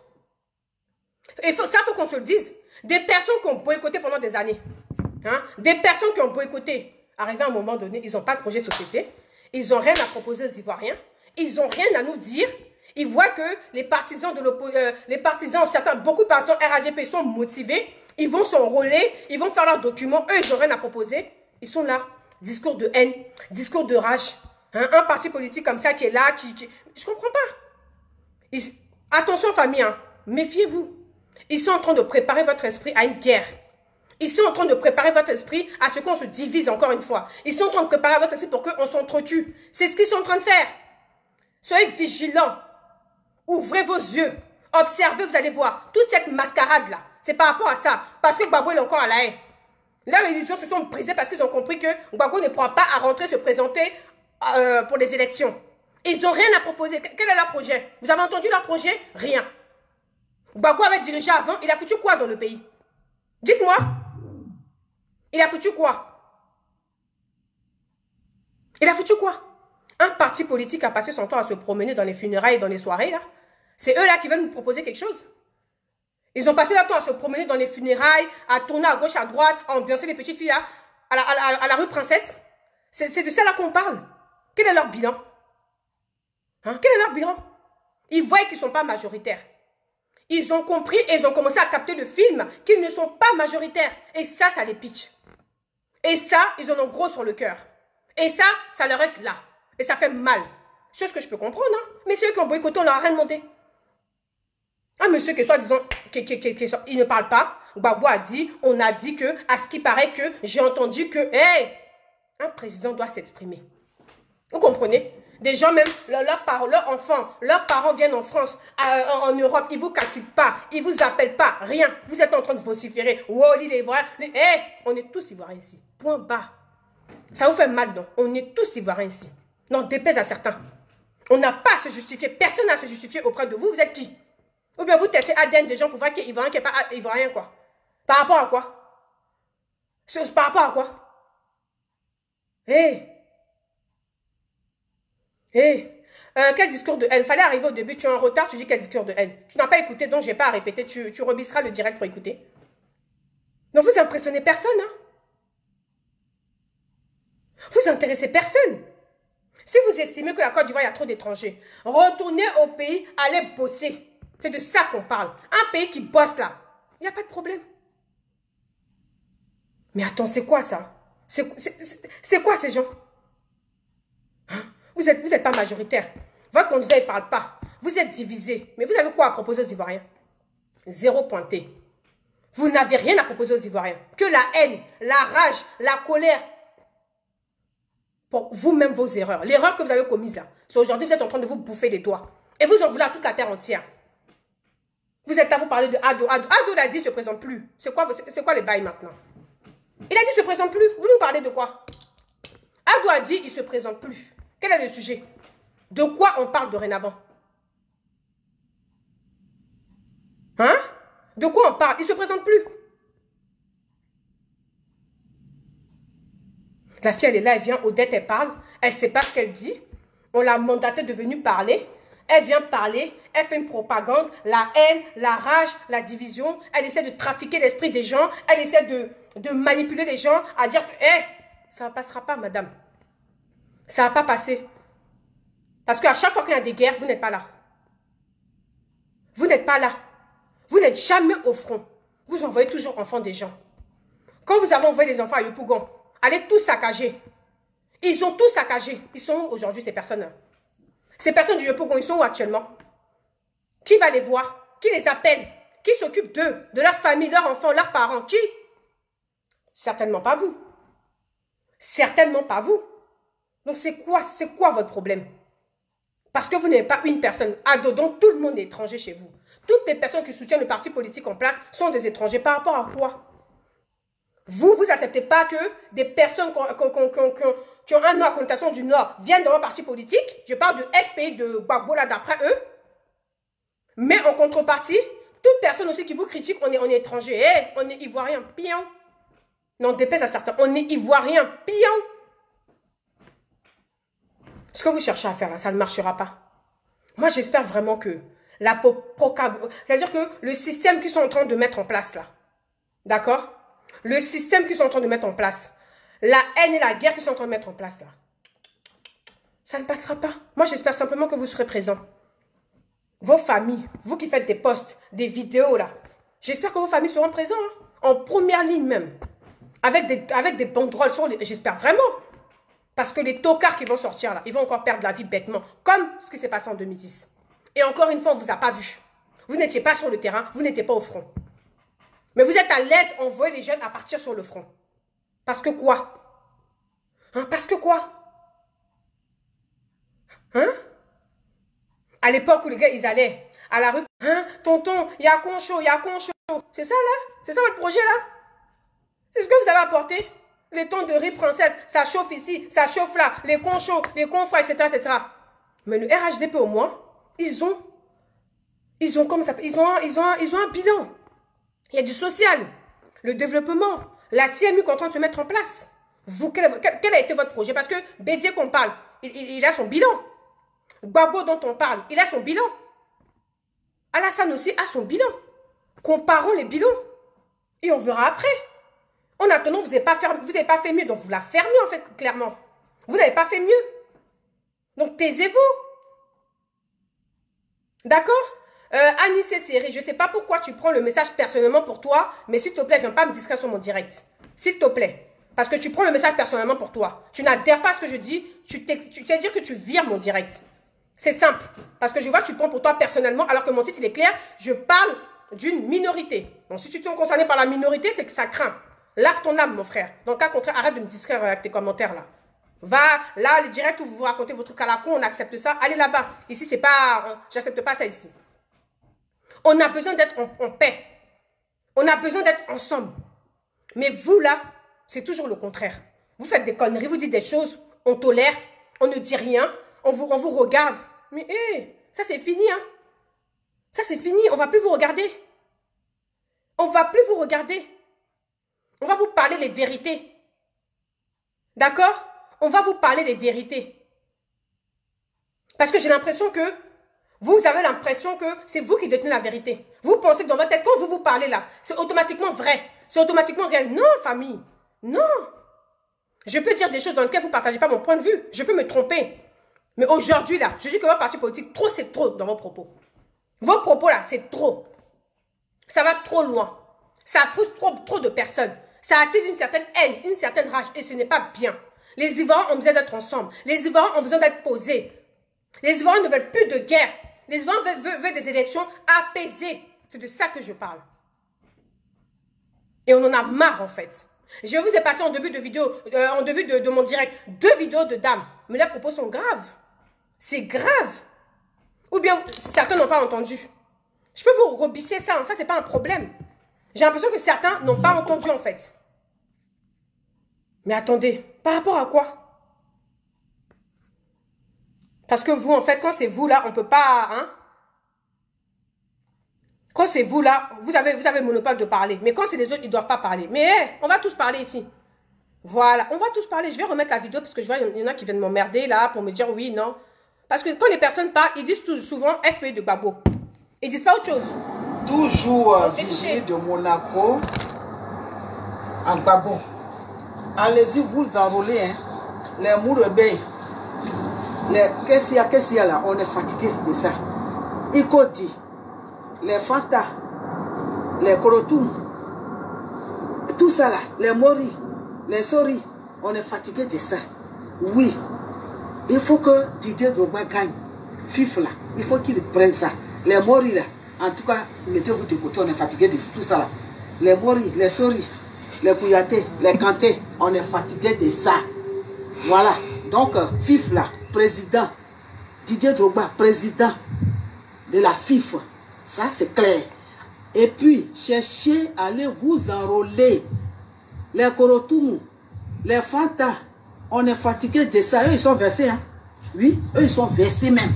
Et ça, il faut qu'on se le dise. Des personnes qui ont boycotté pendant des années. Hein? Des personnes qui ont boycotté. Arrivé à un moment donné, ils n'ont pas de projet de société. Ils n'ont rien à proposer aux Ivoiriens. Ils n'ont rien à nous dire. Ils voient que les partisans, beaucoup de partisans RADP sont motivés. Ils vont s'enrôler, ils vont faire leurs documents. Eux, ils n'ont rien à proposer. Ils sont là. Discours de haine, discours de rage. Hein? Un parti politique comme ça qui est là, je comprends pas. Attention famille, hein? Méfiez-vous. Ils sont en train de préparer votre esprit à une guerre. Ils sont en train de préparer votre esprit à ce qu'on se divise encore une fois. Ils sont en train de préparer votre esprit pour qu'on s'entretue. C'est ce qu'ils sont en train de faire. Soyez vigilants. Ouvrez vos yeux. Observez, vous allez voir. Toute cette mascarade-là, c'est par rapport à ça. Parce que Gbagbo est encore à la haie. Leurs illusions se sont brisées parce qu'ils ont compris que Gbagbo ne pourra pas à rentrer se présenter pour les élections. Ils n'ont rien à proposer. Quel est leur projet? Vous avez entendu leur projet? Rien. Gbagbo avait dirigé avant. Il a foutu quoi dans le pays? Dites-moi. Il a foutu quoi? Il a foutu quoi? Un parti politique a passé son temps à se promener dans les funérailles et dans les soirées, là. C'est eux, là, qui veulent nous proposer quelque chose. Ils ont passé leur temps à se promener dans les funérailles, à tourner à gauche, à droite, à ambiancer les petites filles, là, à la rue Princesse. C'est de ça, là, qu'on parle. Quel est leur bilan? Hein? Quel est leur bilan? Ils voient qu'ils ne sont pas majoritaires. Ils ont compris et ils ont commencé à capter le film qu'ils ne sont pas majoritaires. Et ça les pique. Et ça, ils en ont gros sur le cœur. Et ça leur reste là. Et ça fait mal. Chose que je peux comprendre, hein. Mais ceux qui ont boycotté, on leur a rien demandé. Un monsieur qui soit, disons, il ne parle pas. Gbagbo a dit, on a dit que, à ce qui paraît que, j'ai entendu que, hey, un président doit s'exprimer. Vous comprenez? Des gens même, leurs enfants, leurs parents viennent en France, en Europe, ils ne vous calculent pas, ils ne vous appellent pas, rien. Vous êtes en train de vociférer. Wow, l'île est ivoirienne. Hey, on est tous ivoiriens ici. Point bas. Ça vous fait mal, non? On est tous ivoiriens ici. Non, déplaise à certains. On n'a pas à se justifier. Personne n'a à se justifier auprès de vous. Vous êtes qui? Ou bien vous testez ADN des gens pour voir qu'il est ivoirien, qu'il n'est pas ivoirien, quoi. Par rapport à quoi? Par rapport à quoi? Quel discours de haine? Fallait arriver au début, tu es en retard, tu dis quel discours de haine? Tu n'as pas écouté, donc je n'ai pas à répéter. Tu rebisseras le direct pour écouter. Donc vous impressionnez personne, hein? Vous intéressez personne. Si vous estimez que la Côte d'Ivoire, il y a trop d'étrangers, retournez au pays, allez bosser. C'est de ça qu'on parle. Un pays qui bosse là, il n'y a pas de problème. Mais attends, c'est quoi ça? C'est quoi ces gens? Hein? Vous êtes pas majoritaire. Votre candidat, il ne parle pas. Vous êtes divisé. Mais vous avez quoi à proposer aux Ivoiriens? Zéro pointé. Vous n'avez rien à proposer aux Ivoiriens. Que la haine, la rage, la colère. Pour vous-même vos erreurs. L'erreur que vous avez commise là. C'est aujourd'hui, vous êtes en train de vous bouffer les doigts. Et vous en voulez à toute la terre entière. Vous êtes à vous parler de Ado. Ado l'a dit, il ne se présente plus. C'est quoi les bails maintenant? Il a dit, il ne se présente plus. Vous nous parlez de quoi? Ado a dit, il ne se présente plus. Quel est le sujet? De quoi on parle dorénavant? Hein? De quoi on parle? Il ne se présente plus. La fille, elle est là, elle vient, Odette, elle parle. Elle ne sait pas ce qu'elle dit. On l'a mandatée de venir parler. Elle vient parler, elle fait une propagande, la haine, la rage, la division. Elle essaie de trafiquer l'esprit des gens. Elle essaie de manipuler les gens à dire « Hé, ça ne passera pas, madame. Ça ne va pas passer. » Parce qu'à chaque fois qu'il y a des guerres, vous n'êtes pas là. Vous n'êtes pas là. Vous n'êtes jamais au front. Vous envoyez toujours enfants des gens. Quand vous avez envoyé des enfants à Yopougon, allez tous saccager. Ils ont tous saccagé. Ils sont où aujourd'hui, ces personnes-là? Ces personnes du Yopougon, ils sont où actuellement? Qui va les voir? Qui les appelle? Qui s'occupe d'eux, de leur famille, leurs enfants, leurs parents? Qui? Certainement pas vous. Certainement pas vous. Donc c'est quoi votre problème? Parce que vous n'avez pas une personne. Ado, donc tout le monde est étranger chez vous. Toutes les personnes qui soutiennent le parti politique en place sont des étrangers. Par rapport à quoi? Vous n'acceptez pas que des personnes qui ont un nom à connotation du Nord viennent dans un parti politique. Je parle de FPI, de Gbagbo, là, d'après eux. Mais en contrepartie, toute personne aussi qui vous critique, on est étranger. Hey, on est ivoirien, pion. Non, déplaise à certains. On est ivoirien, pion. Ce que vous cherchez à faire là, ça ne marchera pas. Moi, j'espère vraiment que c'est-à-dire que le système qu'ils sont en train de mettre en place là, d'accord? Le système qu'ils sont en train de mettre en place, la haine et la guerre qu'ils sont en train de mettre en place là, ça ne passera pas. Moi, j'espère simplement que vous serez présents. Vos familles, vous qui faites des posts, des vidéos là, j'espère que vos familles seront présentes. Hein. En première ligne même. Avec des banderoles sur les... J'espère vraiment. Parce que les tocards qui vont sortir là, ils vont encore perdre la vie bêtement. Comme ce qui s'est passé en 2010. Et encore une fois, on ne vous a pas vu. Vous n'étiez pas sur le terrain, vous n'étiez pas au front. Mais vous êtes à l'aise, on voit les jeunes à partir sur le front. Parce que quoi? Hein? Parce que quoi? Hein? À l'époque où les gars, ils allaient à la rue. Hein? Tonton, il y a Concho, il y a Concho. C'est ça là? C'est ça votre projet là? C'est ce que vous avez apporté? Les tons de riz princesse, ça chauffe ici, ça chauffe là, les conchos, les confrères, etc., etc. Mais le RHDP au moins, ils ont comment ça s'appelle? Ils ont un bilan. Il y a du social, le développement, la CMU qui est en train de se mettre en place. Vous, quel a été votre projet? Parce que Bédié qu'on parle, il a son bilan. Gbagbo dont on parle, il a son bilan. Alassane aussi a son bilan. Comparons les bilans. Et on verra après. En attendant, vous n'avez pas fait mieux. Donc, vous la fermez, en fait, clairement. Vous n'avez pas fait mieux. Donc, taisez-vous. D'accord? Annie Cécéré, je ne sais pas pourquoi tu prends le message personnellement pour toi, mais s'il te plaît, viens pas me distraire sur mon direct. S'il te plaît. Parce que tu prends le message personnellement pour toi. Tu n'adhères pas à ce que je dis. Tu tiens à dire que tu vires mon direct. C'est simple. Parce que je vois que tu prends pour toi personnellement, alors que mon titre, il est clair. Je parle d'une minorité. Donc, si tu te sens concerné par la minorité, c'est que ça craint. Lave ton âme, mon frère. Dans le cas contraire, arrête de me distraire avec tes commentaires, là. Va, là, les directs où vous vous racontez vos trucs à la con, on accepte ça. Allez là-bas. Ici, c'est pas... J'accepte pas ça ici. On a besoin d'être en paix. On a besoin d'être ensemble. Mais vous, là, c'est toujours le contraire. Vous faites des conneries, vous dites des choses, on tolère, on ne dit rien, on vous regarde. Mais, hé, ça, c'est fini, hein. Ça, c'est fini. On va plus vous regarder. On va plus vous regarder. On va vous parler les vérités. D'accord? On va vous parler des vérités. Parce que j'ai l'impression que vous avez l'impression que c'est vous qui détenez la vérité. Vous pensez que dans votre tête, quand vous parlez là, c'est automatiquement vrai. C'est automatiquement réel. Non, famille. Non. Je peux dire des choses dans lesquelles vous ne partagez pas mon point de vue. Je peux me tromper. Mais aujourd'hui là, je dis que votre parti politique, trop c'est trop dans vos propos. Vos propos là, c'est trop. Ça va trop loin. Ça frustre trop de personnes. Ça attise une certaine haine, une certaine rage. Et ce n'est pas bien. Les Ivoiriens ont besoin d'être ensemble. Les Ivoiriens ont besoin d'être posés. Les Ivoiriens ne veulent plus de guerre. Les Ivoiriens veulent des élections apaisées. C'est de ça que je parle. Et on en a marre en fait. Je vous ai passé en début de vidéo, en début de mon direct, 2 vidéos de dames. Mais leurs propos sont graves. C'est grave. Ou bien certains n'ont pas entendu. Je peux vous rebisser ça. Hein. Ça, c'est pas un problème. J'ai l'impression que certains n'ont pas entendu en fait. Mais attendez, par rapport à quoi? Parce que vous, en fait, quand c'est vous là, on peut pas... Hein? Quand c'est vous là, vous avez le monopole de parler. Mais quand c'est les autres, ils ne doivent pas parler. Mais hey, on va tous parler ici. Voilà, on va tous parler. Je vais remettre la vidéo parce que je vois il y en a qui viennent m'emmerder là pour me dire oui, non. Parce que quand les personnes parlent, ils disent souvent FPE de Gbagbo. Ils disent pas autre chose. Toujours visite de Monaco à Gbagbo. Allez-y, vous enrôlez, hein. Les Mourebé, qu'est-ce qu'il y a là? On est fatigué de ça. Ikoti, les Fanta, les Korotoum, tout ça là, les Mori, les Sori, on est fatigué de ça. Oui, il faut que Didier Drogba gagne. FIF là, il faut qu'il prenne ça. Les Mori là, en tout cas, mettez-vous de côté, on est fatigué de tout ça là. Les Mori, les Sori, les Kouyaté, les Kanté, on est fatigué de ça. Voilà. Donc, FIF là, président, Didier Drogba, président de la FIF, ça c'est clair. Et puis, cherchez à aller vous enrôler. Les Korotoum, les Fanta, on est fatigué de ça. Eux, ils sont versés. Hein? Oui, eux, ils sont versés même.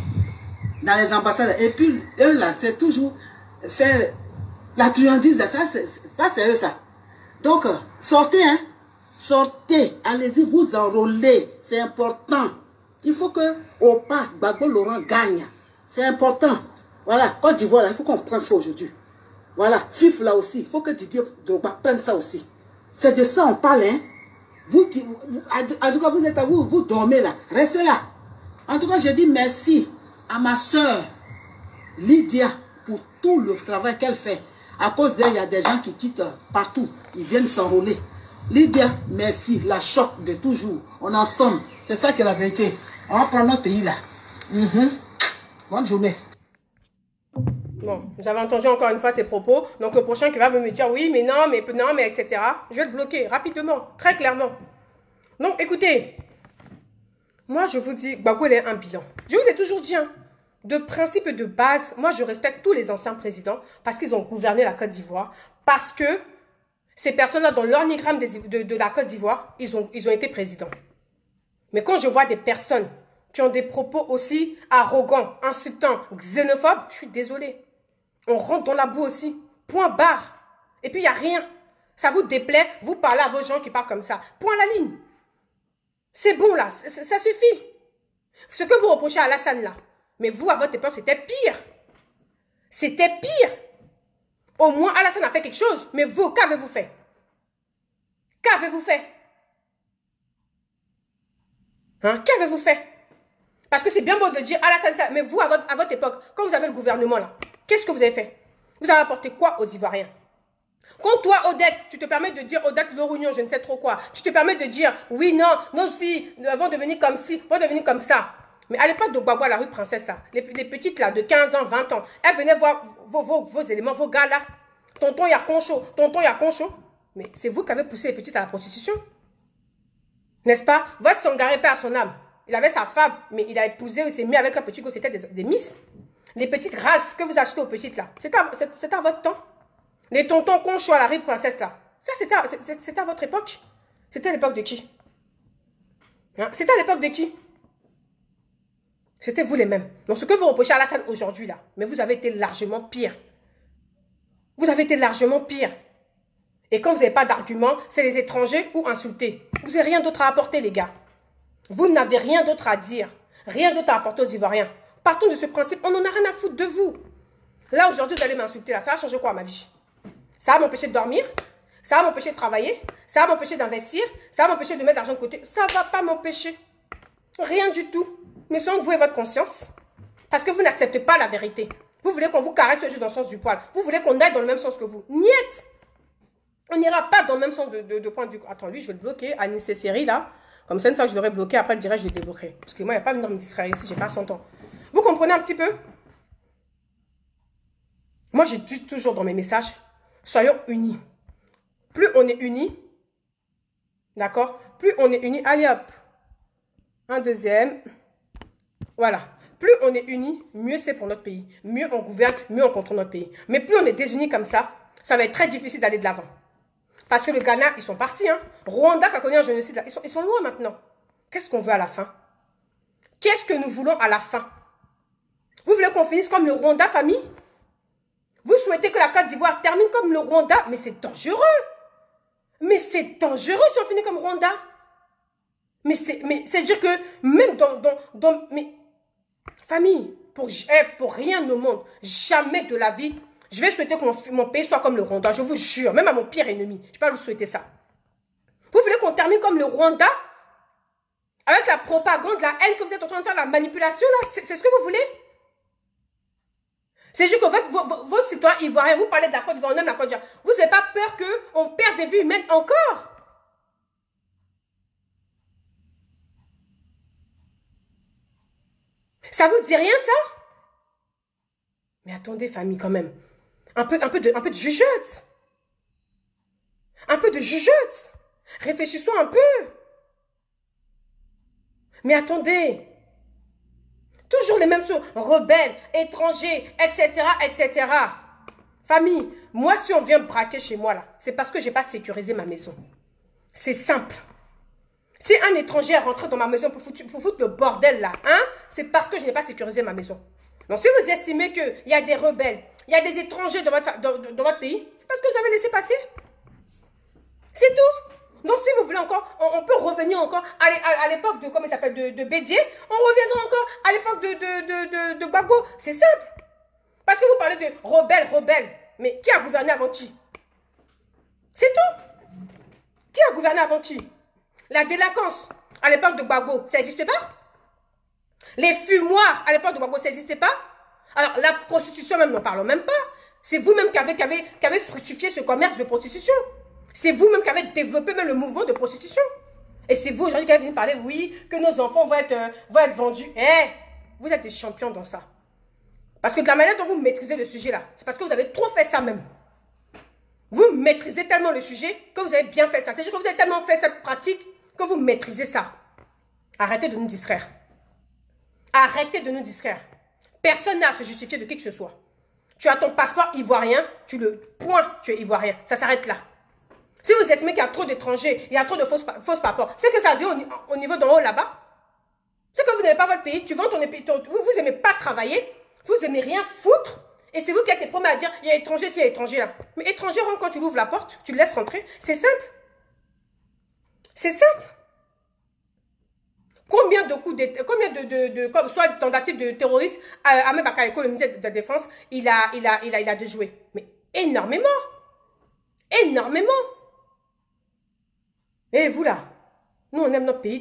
Dans les ambassades. Et puis, eux là, c'est toujours faire la truandise. Ça, c'est eux ça. Donc, sortez, hein. Sortez, allez-y, vous enrôlez. C'est important. Il faut que Opa, Gbagbo Laurent gagne. C'est important. Voilà, Côte d'Ivoire, là, il faut qu'on prenne ça aujourd'hui. Voilà, FIF là aussi, il faut que Didier Drogba prenne ça aussi. C'est de ça on parle, hein. Vous qui, en tout cas, vous êtes à vous dormez là. Restez là. En tout cas, je dis merci à ma soeur Lydia pour tout le travail qu'elle fait. À cause d'elle, il y a des gens qui quittent partout. Ils viennent s'enrôler. Lydia, merci. La choc de toujours. On est ensemble. C'est ça qui est la vérité. On va prendre notre pays là. Bonne journée. Bon, j'avais entendu encore une fois ces propos. Donc le prochain qui va me dire oui, mais non, mais etc. Je vais le bloquer rapidement, très clairement. Donc écoutez, moi je vous dis, Gbagbo il est un bilan. Je vous ai toujours dit, hein, de principe et de base, moi je respecte tous les anciens présidents parce qu'ils ont gouverné la Côte d'Ivoire. Parce que ces personnes-là, dans l'organigramme de la Côte d'Ivoire, ils ont été présidents. Mais quand je vois des personnes qui ont des propos aussi arrogants, insultants, xénophobes, je suis désolée. On rentre dans la boue aussi. Point barre. Et puis, il n'y a rien. Ça vous déplaît, vous parlez à vos gens qui parlent comme ça. Point à la ligne. C'est bon, là. Ça suffit. Ce que vous reprochez à Alassane, là. Mais vous, à votre époque, c'était pire. C'était pire. Au moins, Alassane a fait quelque chose. Mais vous, qu'avez-vous fait? Qu'avez-vous fait? Hein? Qu'avez-vous fait? Parce que c'est bien beau de dire Alassane ça. Mais vous, à votre époque, quand vous avez le gouvernement, là, qu'est-ce que vous avez fait? Vous avez apporté quoi aux Ivoiriens? Quand toi, Odette, tu te permets de dire Odette Lorugnon, je ne sais trop quoi, tu te permets de dire oui, non, nos filles vont devenir comme ci, vont devenir comme ça. Mais à l'époque de Gbagbo, la rue Princesse, là, les petites là, de 15 ans, 20 ans, elles venaient voir vos éléments, vos gars là. Tonton Yakoncho, tonton Yakoncho. Mais c'est vous qui avez poussé les petites à la prostitution. N'est-ce pas? Votre Sangaré perd son âme. Il avait sa femme, mais il a épousé, il s'est mis avec un petit gars, c'était des miss. Les petites Ralph que vous achetez aux petites là, c'était à votre temps. Les tontons Concho à la rue Princesse là, ça c'était à votre époque. C'était à l'époque de qui? Hein? C'était à l'époque de qui? C'était vous les mêmes. Donc ce que vous reprochez à Alassane aujourd'hui là, mais vous avez été largement pire. Vous avez été largement pire. Et quand vous n'avez pas d'argument, c'est les étrangers ou insulter. Vous n'avez rien d'autre à apporter les gars. Vous n'avez rien d'autre à dire. Rien d'autre à apporter aux Ivoiriens. Partons de ce principe, on n'en a rien à foutre de vous. Là, aujourd'hui, vous allez m'insulter là. Ça va changer quoi à ma vie? Ça va m'empêcher de dormir? Ça va m'empêcher de travailler? Ça va m'empêcher d'investir? Ça va m'empêcher de mettre l'argent de côté? Ça ne va pas m'empêcher. Rien du tout. Mais sans que vous et votre conscience. Parce que vous n'acceptez pas la vérité. Vous voulez qu'on vous caresse le jeu dans le sens du poil. Vous voulez qu'on aille dans le même sens que vous. Niet! On n'ira pas dans le même sens de point de vue. Attends, lui, je vais le bloquer. Anis série là. Comme ça, une fois que je l'aurai bloqué, après, je dirais, je le débloquerai. Parce que moi, il n'y a pas venir me distraire ici, j'ai pas 100 ans. Vous comprenez un petit peu? Moi, j'ai dit toujours dans mes messages, soyons unis. Plus on est unis, d'accord? Plus on est unis, allez hop. Un deuxième. Voilà. Plus on est unis, mieux c'est pour notre pays. Mieux on gouverne, mieux on contrôle notre pays. Mais plus on est désunis comme ça va être très difficile d'aller de l'avant. Parce que le Ghana, ils sont partis. Hein. Rwanda, qui a connu un génocide, là, ils sont loin maintenant. Qu'est-ce qu'on veut à la fin? Qu'est-ce que nous voulons à la fin? Vous voulez qu'on finisse comme le Rwanda, famille? Vous souhaitez que la Côte d'Ivoire termine comme le Rwanda? Mais c'est dangereux. Mais c'est dangereux si on finit comme Rwanda. Mais c'est-à-dire que même mais, famille, pour rien au monde, jamais de la vie, je vais souhaiter que mon pays soit comme le Rwanda. Je vous jure, même à mon pire ennemi, je ne vais pas vous souhaiter ça. Vous voulez qu'on termine comme le Rwanda? Avec la propagande, la haine que vous êtes en train de faire, la manipulation, là, c'est ce que vous voulez? C'est juste que vos citoyens ivoiriens, vous parlez de la Côte d'Ivoire, on aime la Côte d'Ivoire. Vous n'avez pas peur qu'on perde des vies humaines encore? Ça vous dit rien, ça? Mais attendez, famille, quand même. Un peu de jugeote. Un peu de jugeote. Réfléchissons un peu. Mais attendez. Toujours les mêmes choses. Rebelles, étrangers, etc., etc. Famille, moi, si on vient me braquer chez moi, là, c'est parce que je n'ai pas sécurisé ma maison. C'est simple. Si un étranger est rentré dans ma maison pour foutre le bordel, là, hein, c'est parce que je n'ai pas sécurisé ma maison. Donc, si vous estimez qu'il y a des rebelles, il y a des étrangers dans votre pays, c'est parce que vous avez laissé passer. C'est tout. Donc, si vous voulez encore, on peut revenir encore à l'époque de, comment il s'appelle, de Bédier. On reviendra encore à l'époque de Gbagbo. C'est simple. Parce que vous parlez de rebelles. Mais qui a gouverné avant qui? C'est tout. Qui a gouverné avant qui? La délinquance, à l'époque de Gbagbo, ça n'existait pas? Les fumoirs, à l'époque de Gbagbo, ça n'existait pas? Alors, la prostitution, même, n'en parlons même pas. C'est vous-même qui avez fructifié ce commerce de prostitution. C'est vous-même qui avez développé même le mouvement de prostitution. Et c'est vous aujourd'hui qui avez venu parler, oui, que nos enfants vont être vendus. Eh, vous êtes des champions dans ça. Parce que de la manière dont vous maîtrisez le sujet là, c'est parce que vous avez trop fait ça même. Vous maîtrisez tellement le sujet que vous avez bien fait ça. C'est juste que vous avez tellement fait cette pratique que vous maîtrisez ça. Arrêtez de nous distraire. Arrêtez de nous distraire. Personne n'a à se justifier de qui que ce soit. Tu as ton passeport ivoirien, tu le points, tu es ivoirien. Ça s'arrête là. Si vous estimez qu'il y a trop d'étrangers, il y a trop de fausses passeports, c'est que ça vient au niveau d'en haut là-bas. C'est que vous n'avez pas votre pays, tu vends ton pays, vous n'aimez pas travailler, vous n'aimez rien foutre, et c'est vous qui êtes les premiers à dire, il y a étranger, s'il y a étranger là. Mais étranger, quand tu ouvres la porte, tu le laisses rentrer, c'est simple. C'est simple. Combien de coups comme soit de tentatives de terroristes, Ahmed Bakayoko, le ministre de la Défense, il a déjoué. Mais énormément. Énormément. Et vous là, nous on aime notre pays.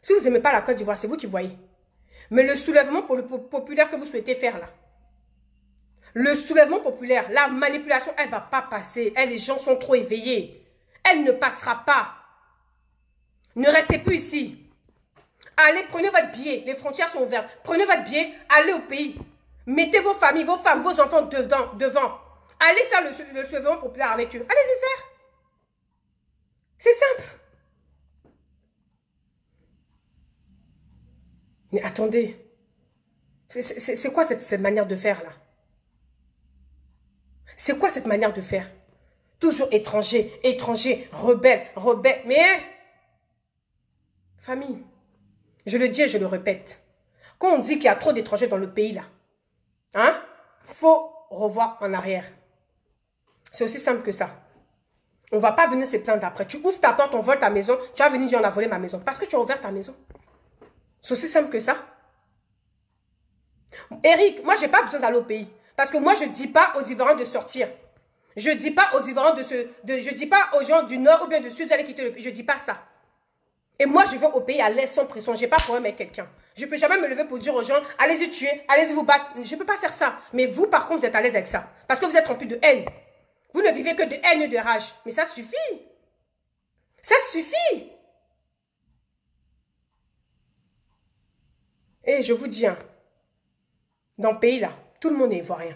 Si vous n'aimez pas la Côte d'Ivoire, c'est vous qui voyez. Mais le soulèvement populaire que vous souhaitez faire là, le soulèvement populaire, la manipulation, elle ne va pas passer. Les gens sont trop éveillés. Elle ne passera pas. Ne restez plus ici. Allez, prenez votre billet. Les frontières sont ouvertes. Prenez votre billet, allez au pays. Mettez vos familles, vos femmes, vos enfants devant. Allez faire le soulèvement populaire avec eux. Allez-y faire. C'est simple. Mais attendez. C'est quoi cette manière de faire là? C'est quoi cette manière de faire? Toujours étranger, rebelle. Mais, famille, je le dis et je le répète. Quand on dit qu'il y a trop d'étrangers dans le pays là, hein, faut revoir en arrière. C'est aussi simple que ça. On ne va pas venir se plaindre après. Tu ouvres ta porte, on vole ta maison, tu vas venir dire on a volé ma maison. Parce que tu as ouvert ta maison. C'est aussi simple que ça. Eric, moi, je n'ai pas besoin d'aller au pays. Parce que moi, je ne dis pas aux Ivoiriens de sortir. Je ne dis pas aux Ivoiriens je dis pas aux gens du Nord ou bien du Sud d'aller quitter le pays. Je ne dis pas ça. Et moi, je vais au pays à l'aise sans pression. Je n'ai pas de problème avec quelqu'un. Je ne peux jamais me lever pour dire aux gens, allez-y tuer, allez-y vous battre. Je ne peux pas faire ça. Mais vous, par contre, vous êtes à l'aise avec ça. Parce que vous êtes rempli de haine. Vous ne vivez que de haine et de rage. Mais ça suffit. Ça suffit. Et je vous dis, hein, dans le pays là, tout le monde est ivoirien.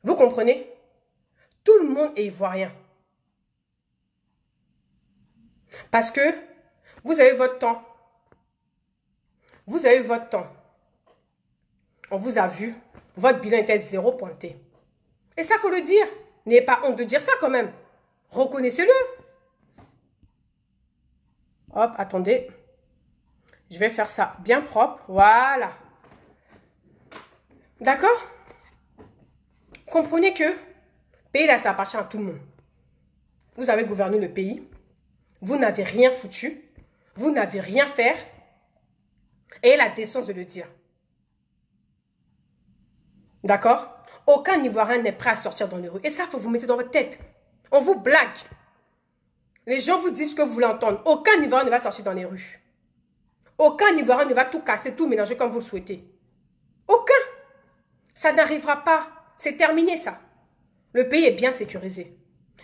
Vous comprenez? Tout le monde est ivoirien. Parce que vous avez votre temps. Vous avez votre temps. On vous a vu. Votre bilan était 0 pointé. Et ça, il faut le dire. N'ayez pas honte de dire ça quand même. Reconnaissez-le. Hop, attendez. Je vais faire ça bien propre. Voilà. D'accord? Comprenez que le pays là, ça appartient à tout le monde. Vous avez gouverné le pays. Vous n'avez rien foutu. Vous n'avez rien fait. Et la décence de le dire. D'accord? Aucun Ivoirien n'est prêt à sortir dans les rues. Et ça, il faut vous mettre dans votre tête. On vous blague. Les gens vous disent ce que vous voulez entendre. Aucun Ivoirien ne va sortir dans les rues. Aucun Ivoirien ne va tout casser, tout mélanger comme vous le souhaitez. Aucun. Ça n'arrivera pas. C'est terminé, ça. Le pays est bien sécurisé.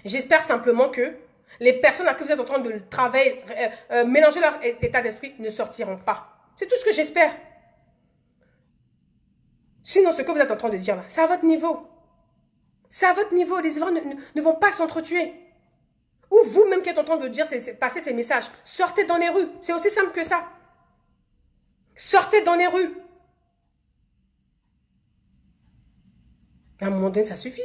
J'espère simplement que les personnes à qui vous êtes en train de travailler, mélanger leur état d'esprit, ne sortiront pas. C'est tout ce que j'espère. Sinon, ce que vous êtes en train de dire là, c'est à votre niveau. C'est à votre niveau. Les Ivoiriens ne vont pas s'entretuer. Ou vous-même qui êtes en train de dire, passer ces messages, sortez dans les rues. C'est aussi simple que ça. Sortez dans les rues. À un moment donné, ça suffit.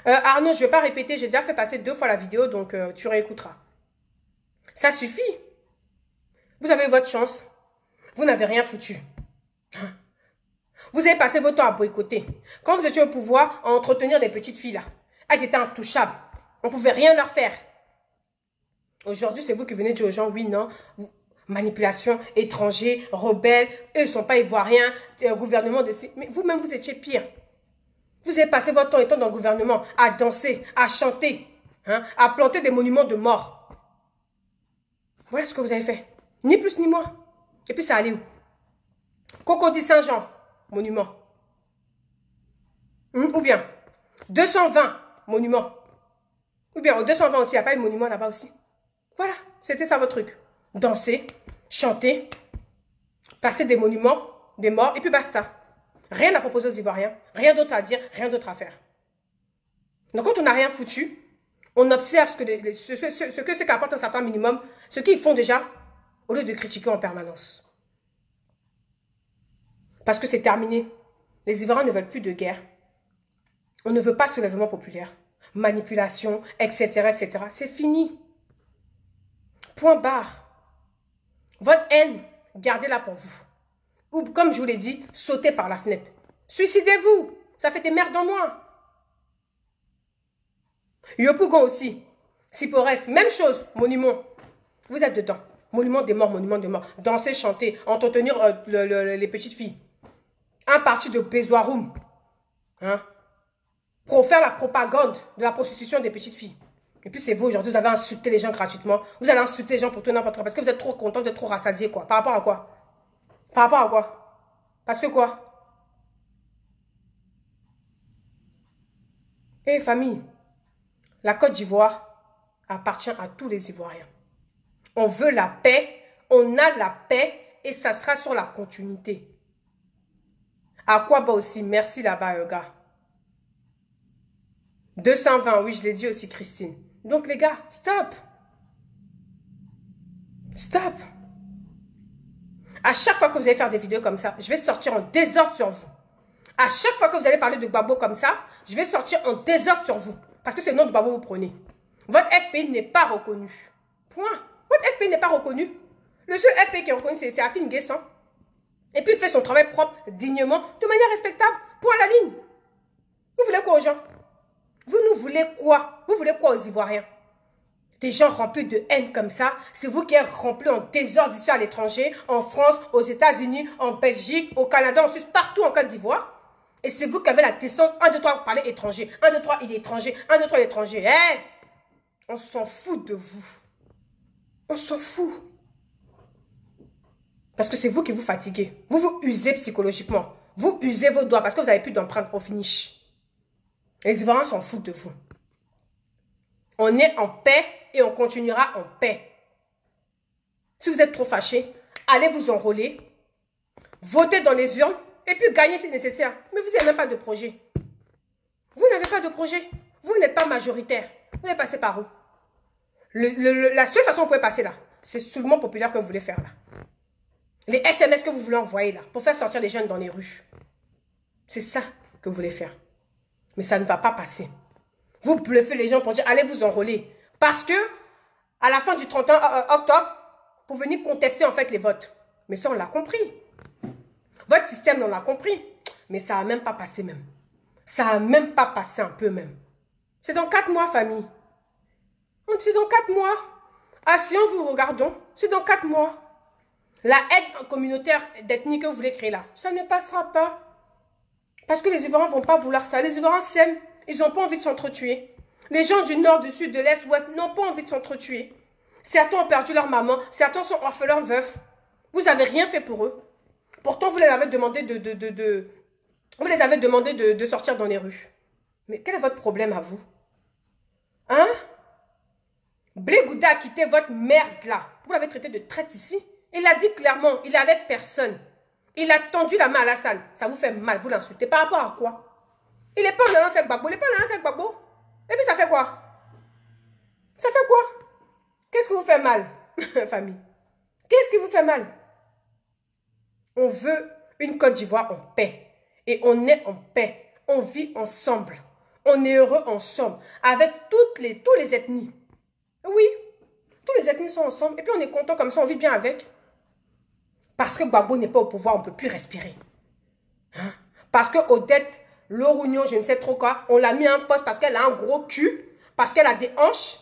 Arnaud, je ne vais pas répéter. J'ai déjà fait passer 2 fois la vidéo, donc tu réécouteras. Ça suffit. Vous avez votre chance. Vous n'avez rien foutu. Vous avez passé votre temps à boycotter. Quand vous étiez au pouvoir, à entretenir des petites filles là. Elles étaient intouchables. On ne pouvait rien leur faire. Aujourd'hui, c'est vous qui venez dire aux gens, oui, non, manipulation, étrangers, rebelles, eux ne sont pas ivoiriens, gouvernement de... Mais vous-même, vous étiez pire. Vous avez passé votre temps étant dans le gouvernement à danser, à chanter, hein, à planter des monuments de mort. Voilà ce que vous avez fait. Ni plus ni moins. Et puis ça allait où? Cocody Saint-Jean, monument. Ou bien 220 monuments. Ou bien au 220 aussi, il n'y a pas de monument là-bas aussi. Voilà, c'était ça votre truc. Danser, chanter, passer des monuments, des morts, et puis basta. Rien à proposer aux Ivoiriens, rien d'autre à dire, rien d'autre à faire. Donc quand on n'a rien foutu, on observe ce que qu'apporte un certain minimum, ce qu'ils font déjà, au lieu de critiquer en permanence. Parce que c'est terminé. Les Ivoiriens ne veulent plus de guerre. On ne veut pas de soulèvement populaire. Manipulation, etc., etc. C'est fini. Point barre. Votre haine, gardez-la pour vous. Ou comme je vous l'ai dit, sautez par la fenêtre. Suicidez-vous. Ça fait des merdes en moins. Yopougon aussi. Sipores, même chose. Monument. Vous êtes dedans. Monument des morts, monument des morts. Danser, chanter, entretenir les petites filles. Un parti de Bezoaroum. Hein? Pour faire la propagande de la prostitution des petites filles. Et puis c'est vous aujourd'hui, vous avez insulté les gens gratuitement. Vous allez insulter les gens pour tout n'importe quoi. Parce que vous êtes trop content, vous êtes trop rassasié quoi. Par rapport à quoi? Par rapport à quoi? Parce que quoi? Eh famille, la Côte d'Ivoire appartient à tous les Ivoiriens. On veut la paix, on a la paix et ça sera sur la continuité. À quoi bas aussi? Merci là-bas, gars. 220, oui, je l'ai dit aussi, Christine. Donc, les gars, stop. Stop. À chaque fois que vous allez faire des vidéos comme ça, je vais sortir en désordre sur vous. À chaque fois que vous allez parler de Gbagbo comme ça, je vais sortir en désordre sur vous. Parce que c'est le nom de Gbagbo que vous prenez. Votre FPI n'est pas reconnu. Point. Votre FPI n'est pas reconnu. Le seul FPI qui est reconnu, c'est Afin Guessan. Et puis, il fait son travail propre, dignement, de manière respectable. Point à la ligne. Vous voulez quoi aux gens? Vous nous voulez quoi? Vous voulez quoi aux Ivoiriens? Des gens remplis de haine comme ça, c'est vous qui êtes remplis en désordre ici à l'étranger, en France, aux États-Unis, en Belgique, au Canada, en Suisse, partout en Côte d'Ivoire. Et c'est vous qui avez la descente, 1, 2, 3, parler étranger, 1, 2, 3, il est étranger, 1, 2, 3, il est étranger. Hey! On s'en fout de vous. On s'en fout. Parce que c'est vous qui vous fatiguez. Vous vous usez psychologiquement. Vous usez vos doigts parce que vous n'avez plus d'empreinte au finish. Les Ivoiriens s'en foutent de vous. On est en paix et on continuera en paix. Si vous êtes trop fâchés, allez vous enrôler, votez dans les urnes et puis gagnez si nécessaire. Mais vous n'avez même pas de projet. Vous n'avez pas de projet. Vous n'êtes pas majoritaire. Vous allez passer par où? La seule façon que vous pouvez passer là, c'est soulèvement populaire que vous voulez faire là. Les SMS que vous voulez envoyer là, pour faire sortir les jeunes dans les rues. C'est ça que vous voulez faire. Mais ça ne va pas passer. Vous bluffez les gens pour dire, allez vous enrôler. Parce que, à la fin du 31 octobre, pour venir contester en fait les votes. Mais ça, on l'a compris. Votre système, on l'a compris. Mais ça n'a même pas passé même. Ça n'a même pas passé un peu même. C'est dans 4 mois, famille. C'est dans 4 mois. Ah, si on vous regardons, c'est dans 4 mois. La aide communautaire d'ethnie que vous voulez créer là, ça ne passera pas. Parce que les Ivoiriens ne vont pas vouloir ça. Les Ivoiriens s'aiment. Ils n'ont pas envie de s'entretuer. Les gens du nord, du sud, de l'est, ouest n'ont pas envie de s'entretuer. Certains ont perdu leur maman. Certains sont orphelins, veufs. Vous n'avez rien fait pour eux. Pourtant, vous les avez demandé de sortir dans les rues. Mais quel est votre problème à vous? Hein? Blé Gouda a quitté votre merde là. Vous l'avez traité de traite ici. Il a dit clairement, il est avec personne. Il a tendu la main à Alassane. Ça vous fait mal, vous l'insultez. Par rapport à quoi? Il n'est pas en alliance avec Gbagbo. Il n'est pas en alliance avec Gbagbo. Et puis ça fait quoi? Ça fait quoi? Qu'est-ce qui vous fait mal, famille? Qu'est-ce qui vous fait mal? On veut une Côte d'Ivoire en paix. Et on est en paix. On vit ensemble. On est heureux ensemble. Avec tous les ethnies. Oui. Tous les ethnies sont ensemble. Et puis on est content comme ça. On vit bien avec. Parce que Gbagbo n'est pas au pouvoir. On ne peut plus respirer. Hein? Parce que Odette, Lorounion, je ne sais trop quoi, on l'a mis en poste parce qu'elle a un gros cul. Parce qu'elle a des hanches.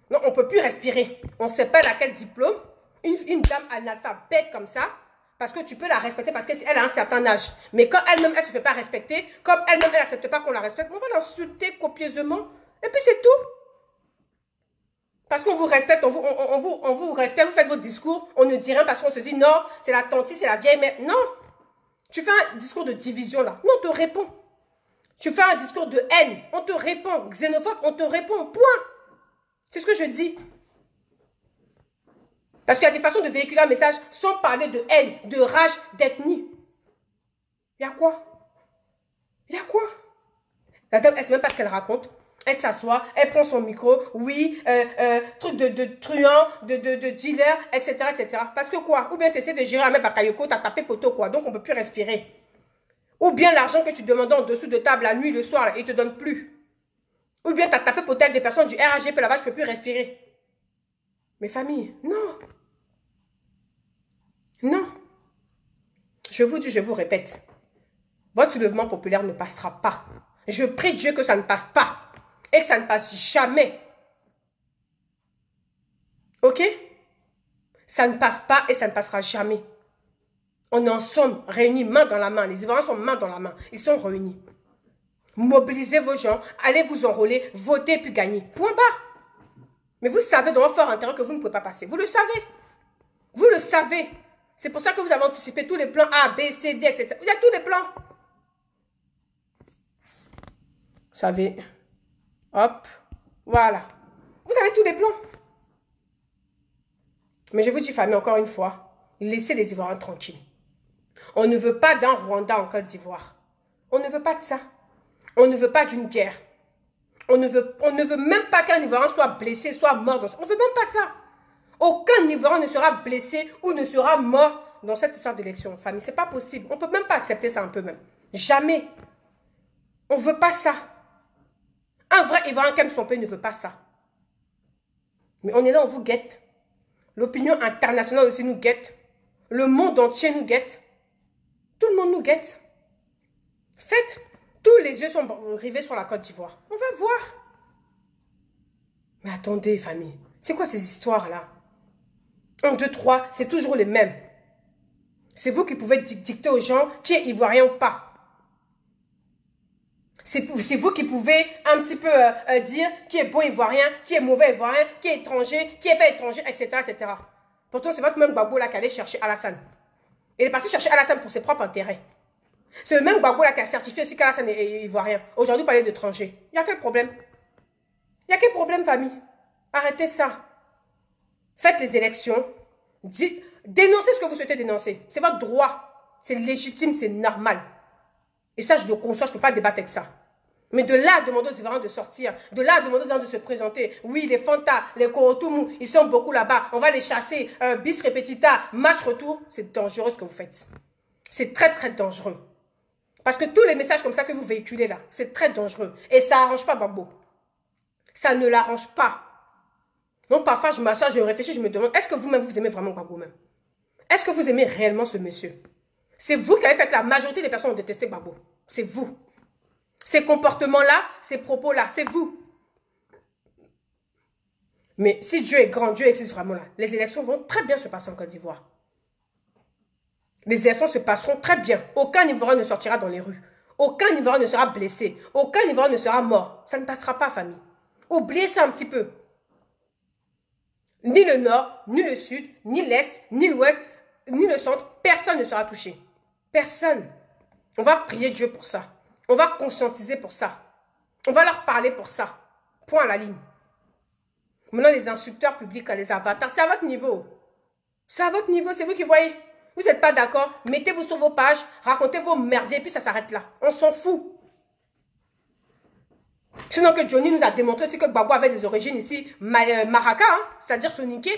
Non, on ne peut plus respirer. On ne sait pas à quel diplôme. Une dame analphabète comme ça. Parce que tu peux la respecter parce qu'elle a un certain âge. Mais quand elle-même, elle ne se fait pas respecter, comme elle-même, elle n'accepte pas qu'on la respecte, on va l'insulter copieusement. Et puis c'est tout. Parce qu'on vous respecte, on vous respecte, vous faites votre discours, on ne dit rien parce qu'on se dit non, c'est la tante, c'est la vieille mère. Non. Tu fais un discours de division là. Non, on te répond. Tu fais un discours de haine, on te répond. Xénophobe, on te répond. Point. C'est ce que je dis. Parce qu'il y a des façons de véhiculer un message sans parler de haine, de rage, d'ethnie. Il y a quoi? Il y a quoi? La dame, elle ne sait même pas ce qu'elle raconte. Elle s'assoit, elle prend son micro, oui, truc de truand, de dealer, etc., etc. Parce que quoi? Ou bien tu essaies de gérer Ahmed Bakayoko, tu as tapé poteau, quoi. Donc on ne peut plus respirer. Ou bien l'argent que tu demandais en dessous de table la nuit, le soir, là, il ne te donne plus. Ou bien tu as tapé poteau avec des personnes du RAGP là-bas, tu ne peux plus respirer. Mes familles, non. Non. Je vous dis, je vous répète. Votre soulèvement populaire ne passera pas. Je prie Dieu que ça ne passe pas. Et que ça ne passe jamais. Ok? Ça ne passe pas et ça ne passera jamais. On est ensemble, réunis main dans la main. Les Ivoiriens sont main dans la main. Ils sont réunis. Mobilisez vos gens, allez vous enrôler, votez puis gagnez. Point barre. Mais vous savez dans votre fort intérieur que vous ne pouvez pas passer. Vous le savez. Vous le savez. C'est pour ça que vous avez anticipé tous les plans A, B, C, D, etc. Il y a tous les plans. Vous savez. Hop. Voilà. Vous avez tous les plans. Mais je vous dis, famille, encore une fois, laissez les Ivoiriens tranquilles. On ne veut pas d'un Rwanda en Côte d'Ivoire. On ne veut pas de ça. On ne veut pas d'une guerre. On ne veut même pas qu'un Ivoirien soit blessé, soit mort. On ne veut même pas ça. Aucun Ivoirien ne sera blessé ou ne sera mort dans cette histoire d'élection, famille. Ce n'est pas possible. On ne peut même pas accepter ça un peu même. Jamais. On ne veut pas ça. Un vrai Ivoirien qui aime son pays ne veut pas ça. Mais on est là, on vous guette. L'opinion internationale aussi nous guette. Le monde entier nous guette. Tout le monde nous guette. Faites. Tous les yeux sont rivés sur la Côte d'Ivoire. On va voir. Mais attendez, famille. C'est quoi ces histoires-là? 1, 2, 3, c'est toujours les mêmes. C'est vous qui pouvez dicter aux gens qui est ivoirien ou pas. C'est vous qui pouvez un petit peu dire qui est bon ivoirien, qui est mauvais ivoirien, qui est étranger, qui n'est pas étranger, etc., etc. Pourtant, c'est votre même Gbagbo là qui allait chercher Alassane. Il est parti chercher Alassane pour ses propres intérêts. C'est le même Gbagbo là qui a certifié aussi qu'Alassane est ivoirien. Aujourd'hui, vous parlez d'étranger. Il y a quel problème? Il y a quel problème, famille? Arrêtez ça. Faites les élections. Dénoncez ce que vous souhaitez dénoncer. C'est votre droit. C'est légitime, c'est normal. Et ça, je le conçois, je ne peux pas débattre avec ça. Mais de là à demander aux Ivoiriens de sortir, de là à demander aux Ivoiriens de se présenter. Oui, les Fanta, les Korotoumou, ils sont beaucoup là-bas. On va les chasser. Bis repetita, match retour. C'est dangereux ce que vous faites. C'est très, très dangereux. Parce que tous les messages comme ça que vous véhiculez là, c'est très dangereux. Et ça n'arrange pas Gbagbo. Ça ne l'arrange pas. Donc parfois, je m'assois, je réfléchis, je me demande, est-ce que vous-même, vous aimez vraiment Gbagbo même? Est-ce que vous aimez réellement ce monsieur? C'est vous qui avez fait que la majorité des personnes ont détesté Gbagbo. C'est vous. Ces comportements-là, ces propos-là, c'est vous. Mais si Dieu est grand, Dieu existe vraiment là, les élections vont très bien se passer en Côte d'Ivoire. Les élections se passeront très bien. Aucun Ivoirien ne sortira dans les rues. Aucun Ivoirien ne sera blessé. Aucun Ivoirien ne sera mort. Ça ne passera pas, famille. Oubliez ça un petit peu. Ni le nord, ni le sud, ni l'est, ni l'ouest, ni le centre, personne ne sera touché. Personne. On va prier Dieu pour ça. On va conscientiser pour ça. On va leur parler pour ça. Point à la ligne. Maintenant, les insulteurs publics, les avatars, c'est à votre niveau. C'est à votre niveau, c'est vous qui voyez. Vous n'êtes pas d'accord, mettez-vous sur vos pages, racontez vos merdiers, et puis ça s'arrête là. On s'en fout. Sinon que Johnny nous a démontré aussi que Gbagbo avait des origines ici, Maraka, hein, c'est-à-dire Soninké.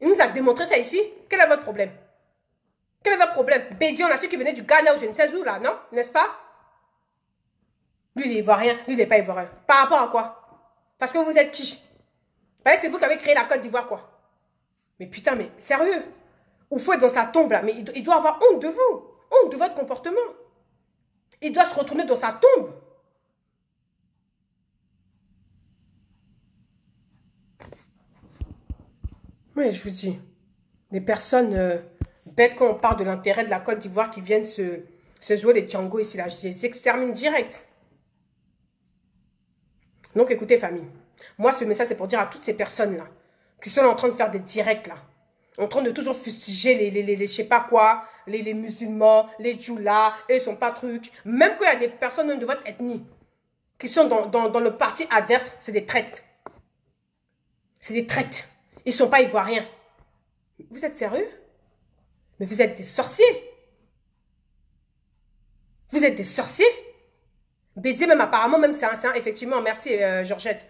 Il nous a démontré ça ici. Quel est votre problème? Quel est votre problème? Bédi, on a su qu'il venait du Ghana ou je ne sais où là, non? N'est-ce pas? Lui, il est ivoirien, lui, il n'est pas ivoirien. Par rapport à quoi? Parce que vous êtes qui? C'est vous qui avez créé la Côte d'Ivoire, quoi. Mais putain, mais sérieux? Oufou est dans sa tombe là, mais il doit avoir honte de vous. Honte de votre comportement. Il doit se retourner dans sa tombe. Oui, je vous dis, les personnes bêtes quand on parle de l'intérêt de la Côte d'Ivoire qui viennent se jouer les Django ici, là, je les extermine direct. Donc écoutez famille, moi ce message c'est pour dire à toutes ces personnes là, qui sont en train de faire des directs là, En train de toujours fustiger les je sais pas quoi, les musulmans, les djoulas, eux ils sont pas trucs. Même quand il y a des personnes même de votre ethnie qui sont dans le parti adverse, c'est des traites. C'est des traites. Ils sont pas ivoiriens. Vous êtes sérieux? Mais vous êtes des sorciers. Vous êtes des sorciers. Bédié même apparemment, même c'est un effectivement, merci Georgette.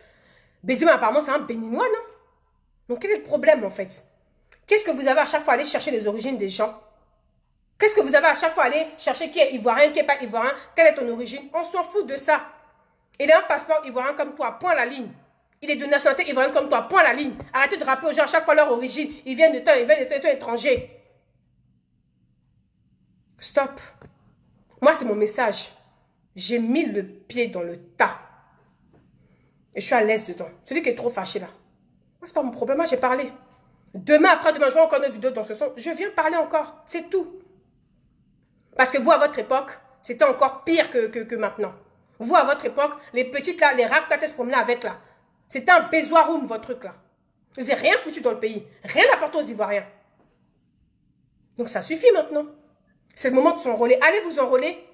Bédié même apparemment c'est un béninois, non? Donc quel est le problème en fait? Qu'est-ce que vous avez à chaque fois aller chercher les origines des gens? Qu'est-ce que vous avez à chaque fois aller chercher qui est ivoirien, qui n'est pas ivoirien? Quelle est ton origine? On s'en fout de ça. Il a un passeport ivoirien comme toi, point la ligne. Il est de nationalité ivoirienne comme toi, point la ligne. Arrêtez de rappeler aux gens à chaque fois leur origine. Ils viennent de temps étranger. Stop. Moi, c'est mon message. J'ai mis le pied dans le tas. Et je suis à l'aise dedans. Celui qui est trop fâché là. Moi, c'est pas mon problème. Moi, j'ai parlé. Demain, après-demain, je vois encore une vidéo dans ce sens. Je viens parler encore. C'est tout. Parce que vous, à votre époque, c'était encore pire que maintenant. Vous, à votre époque, les petites là, les rafles qui se promenaient avec là. C'était un bézoiroum, votre truc là. Vous n'avez rien foutu dans le pays. Rien apporté aux Ivoiriens. Donc ça suffit maintenant. C'est le moment de s'enrôler. Allez vous enrôler.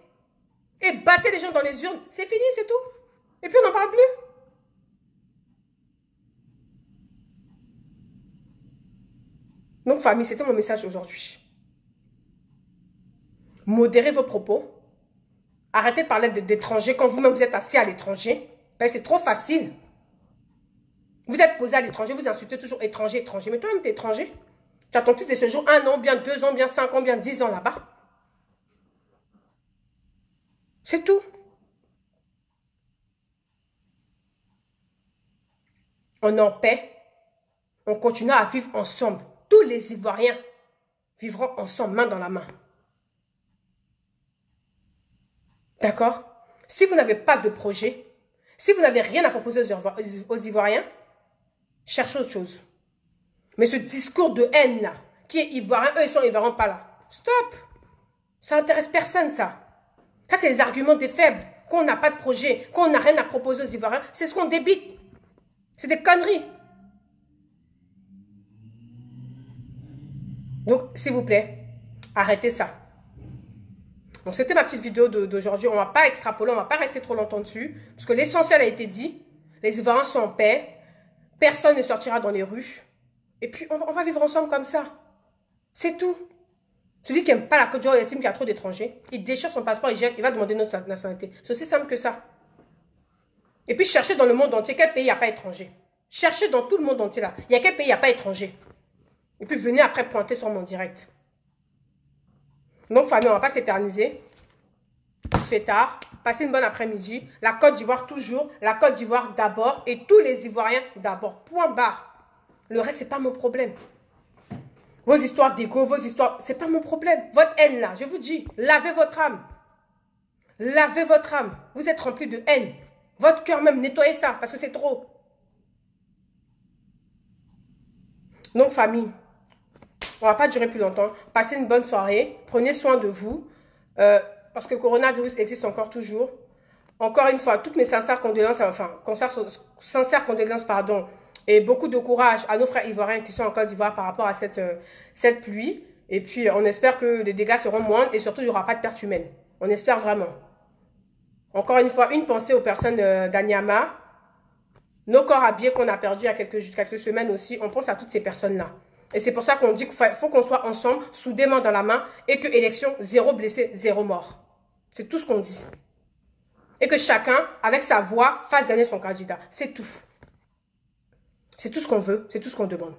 Et battez les gens dans les urnes. C'est fini, c'est tout. Et puis on n'en parle plus. Donc famille, c'était mon message aujourd'hui. Modérez vos propos. Arrêtez de parler d'étrangers quand vous-même vous êtes assis à l'étranger. Ben, c'est trop facile. Vous êtes posé à l'étranger, vous insultez toujours étranger, étranger. Mais toi-même, tu es étranger. Tu as ton titre de séjour 1 an, bien 2 ans, bien 5 ans, bien 10 ans là-bas. C'est tout. On est en paix. On continue à vivre ensemble. Tous les Ivoiriens vivront ensemble, main dans la main. D'accord? Si vous n'avez pas de projet, si vous n'avez rien à proposer aux Ivoiriens, cherchez autre chose. Mais ce discours de haine là, qui est ivoirien, eux ils sont ivoiriens pas là. Stop! Ça n'intéresse personne ça. Ça c'est les arguments des faibles. Qu'on n'a pas de projet, qu'on n'a rien à proposer aux Ivoiriens, c'est ce qu'on débite. C'est des conneries. Donc s'il vous plaît, arrêtez ça. Donc c'était ma petite vidéo d'aujourd'hui. On ne va pas extrapoler, on ne va pas rester trop longtemps dessus. Parce que l'essentiel a été dit. Les Ivoiriens sont en paix. Personne ne sortira dans les rues. Et puis on va vivre ensemble comme ça. C'est tout. Celui qui n'aime pas la Côte d'Ivoire, il estime qu'il y a trop d'étrangers. Il déchire son passeport, il va demander notre nationalité. C'est aussi simple que ça. Et puis cherchez dans le monde entier quel pays il n'y a pas étranger. Cherchez dans tout le monde entier là. Il y a quel pays il n'y a pas étranger. Et puis venez après pointer sur mon direct. Donc, famille, on ne va pas s'éterniser. Il se fait tard. Passez une bonne après-midi. La Côte d'Ivoire toujours. La Côte d'Ivoire d'abord. Et tous les Ivoiriens d'abord. Point barre. Le reste, ce n'est pas mon problème. Vos histoires d'égo, vos histoires, ce n'est pas mon problème. Votre haine là, je vous dis, lavez votre âme. Lavez votre âme. Vous êtes rempli de haine. Votre cœur même, nettoyez ça parce que c'est trop. Donc, famille. On ne va pas durer plus longtemps. Passez une bonne soirée. Prenez soin de vous. Parce que le coronavirus existe encore toujours. Encore une fois, toutes mes sincères condoléances, pardon, et beaucoup de courage à nos frères ivoiriens qui sont en Côte d'Ivoire par rapport à cette pluie. Et puis, on espère que les dégâts seront moindres et surtout, il n'y aura pas de perte humaine. On espère vraiment. Encore une fois, une pensée aux personnes d'Anyama. Nos corps habillés qu'on a perdus il y a quelques semaines aussi. On pense à toutes ces personnes-là. Et c'est pour ça qu'on dit qu'il faut qu'on soit ensemble, soudainement dans la main, et que élection, 0 blessé, 0 mort. C'est tout ce qu'on dit. Et que chacun, avec sa voix, fasse gagner son candidat. C'est tout. C'est tout ce qu'on veut, c'est tout ce qu'on demande.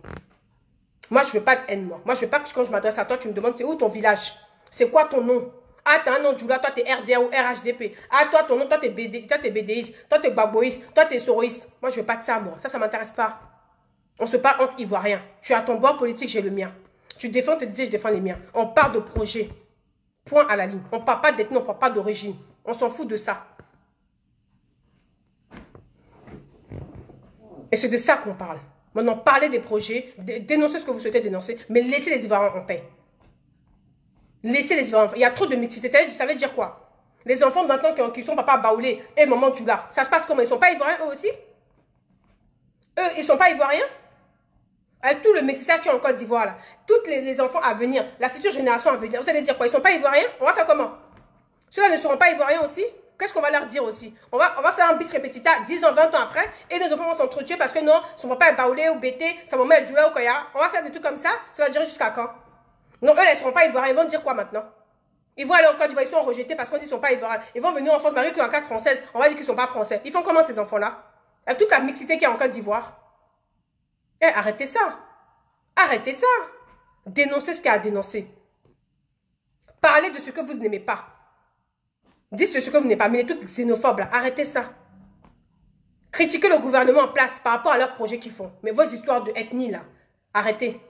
Moi, je ne veux pas de haine, moi. Moi, je ne veux pas que quand je m'adresse à toi, tu me demandes, c'est où ton village? C'est quoi ton nom? Ah, t'as un nom Djoula, toi, t'es RDA ou RHDP. Ah, toi, ton nom, toi, t'es BDiste, toi, t'es Baboïste, toi, t'es Soroïste. Moi, je ne veux pas de ça, moi. Ça ne m'intéresse pas. On se parle entre Ivoiriens. Tu as ton bord politique, j'ai le mien. Tu défends tes idées, je défends les miens. On parle de projet. Point à la ligne. On ne parle pas d'ethnie, on ne parle pas d'origine. On s'en fout de ça. Et c'est de ça qu'on parle. Maintenant, parlez des projets, dénoncez ce que vous souhaitez dénoncer, mais laissez les Ivoiriens en paix. Laissez les Ivoiriens en paix. Il y a trop de mixité. Ça veut dire quoi? Les enfants maintenant qui sont papa Baoulé et maman Djoula, ça se passe comment? Ils ne sont pas Ivoiriens eux aussi? Eux, ils ne sont pas Ivoiriens? Avec tout le métissage qui est en Côte d'Ivoire, là. Tous les enfants à venir, la future génération à venir. Vous allez dire quoi? Ils ne sont pas ivoiriens? On va faire comment? Ceux-là ne seront pas ivoiriens aussi? Qu'est-ce qu'on va leur dire aussi? On va faire un bis repetita 10 ans, 20 ans après, et les enfants vont s'entretuer parce que non, son papa est baoulé ou bêté, sa maman est djoula ou koya. On va faire des trucs comme ça va durer jusqu'à quand? Non, eux, là, ils ne seront pas ivoiriens, ils vont dire quoi maintenant? Ils vont aller en Côte d'Ivoire, ils sont rejetés parce qu'on dit qu'ils ne sont pas ivoiriens. Ils vont venir en France, Marie, en carte française, on va dire qu'ils ne sont pas français. Ils font comment ces enfants-là? Avec toute la mixité qu'il y a en Côte d'Ivoire. Eh, arrêtez ça. Arrêtez ça. Dénoncez ce qu'il y a à dénoncer. Parlez de ce que vous n'aimez pas. Dites de ce que vous n'aimez pas. Mais les trucs xénophobes, là, arrêtez ça. Critiquez le gouvernement en place par rapport à leurs projets qu'ils font. Mais vos histoires de ethnie, là, arrêtez.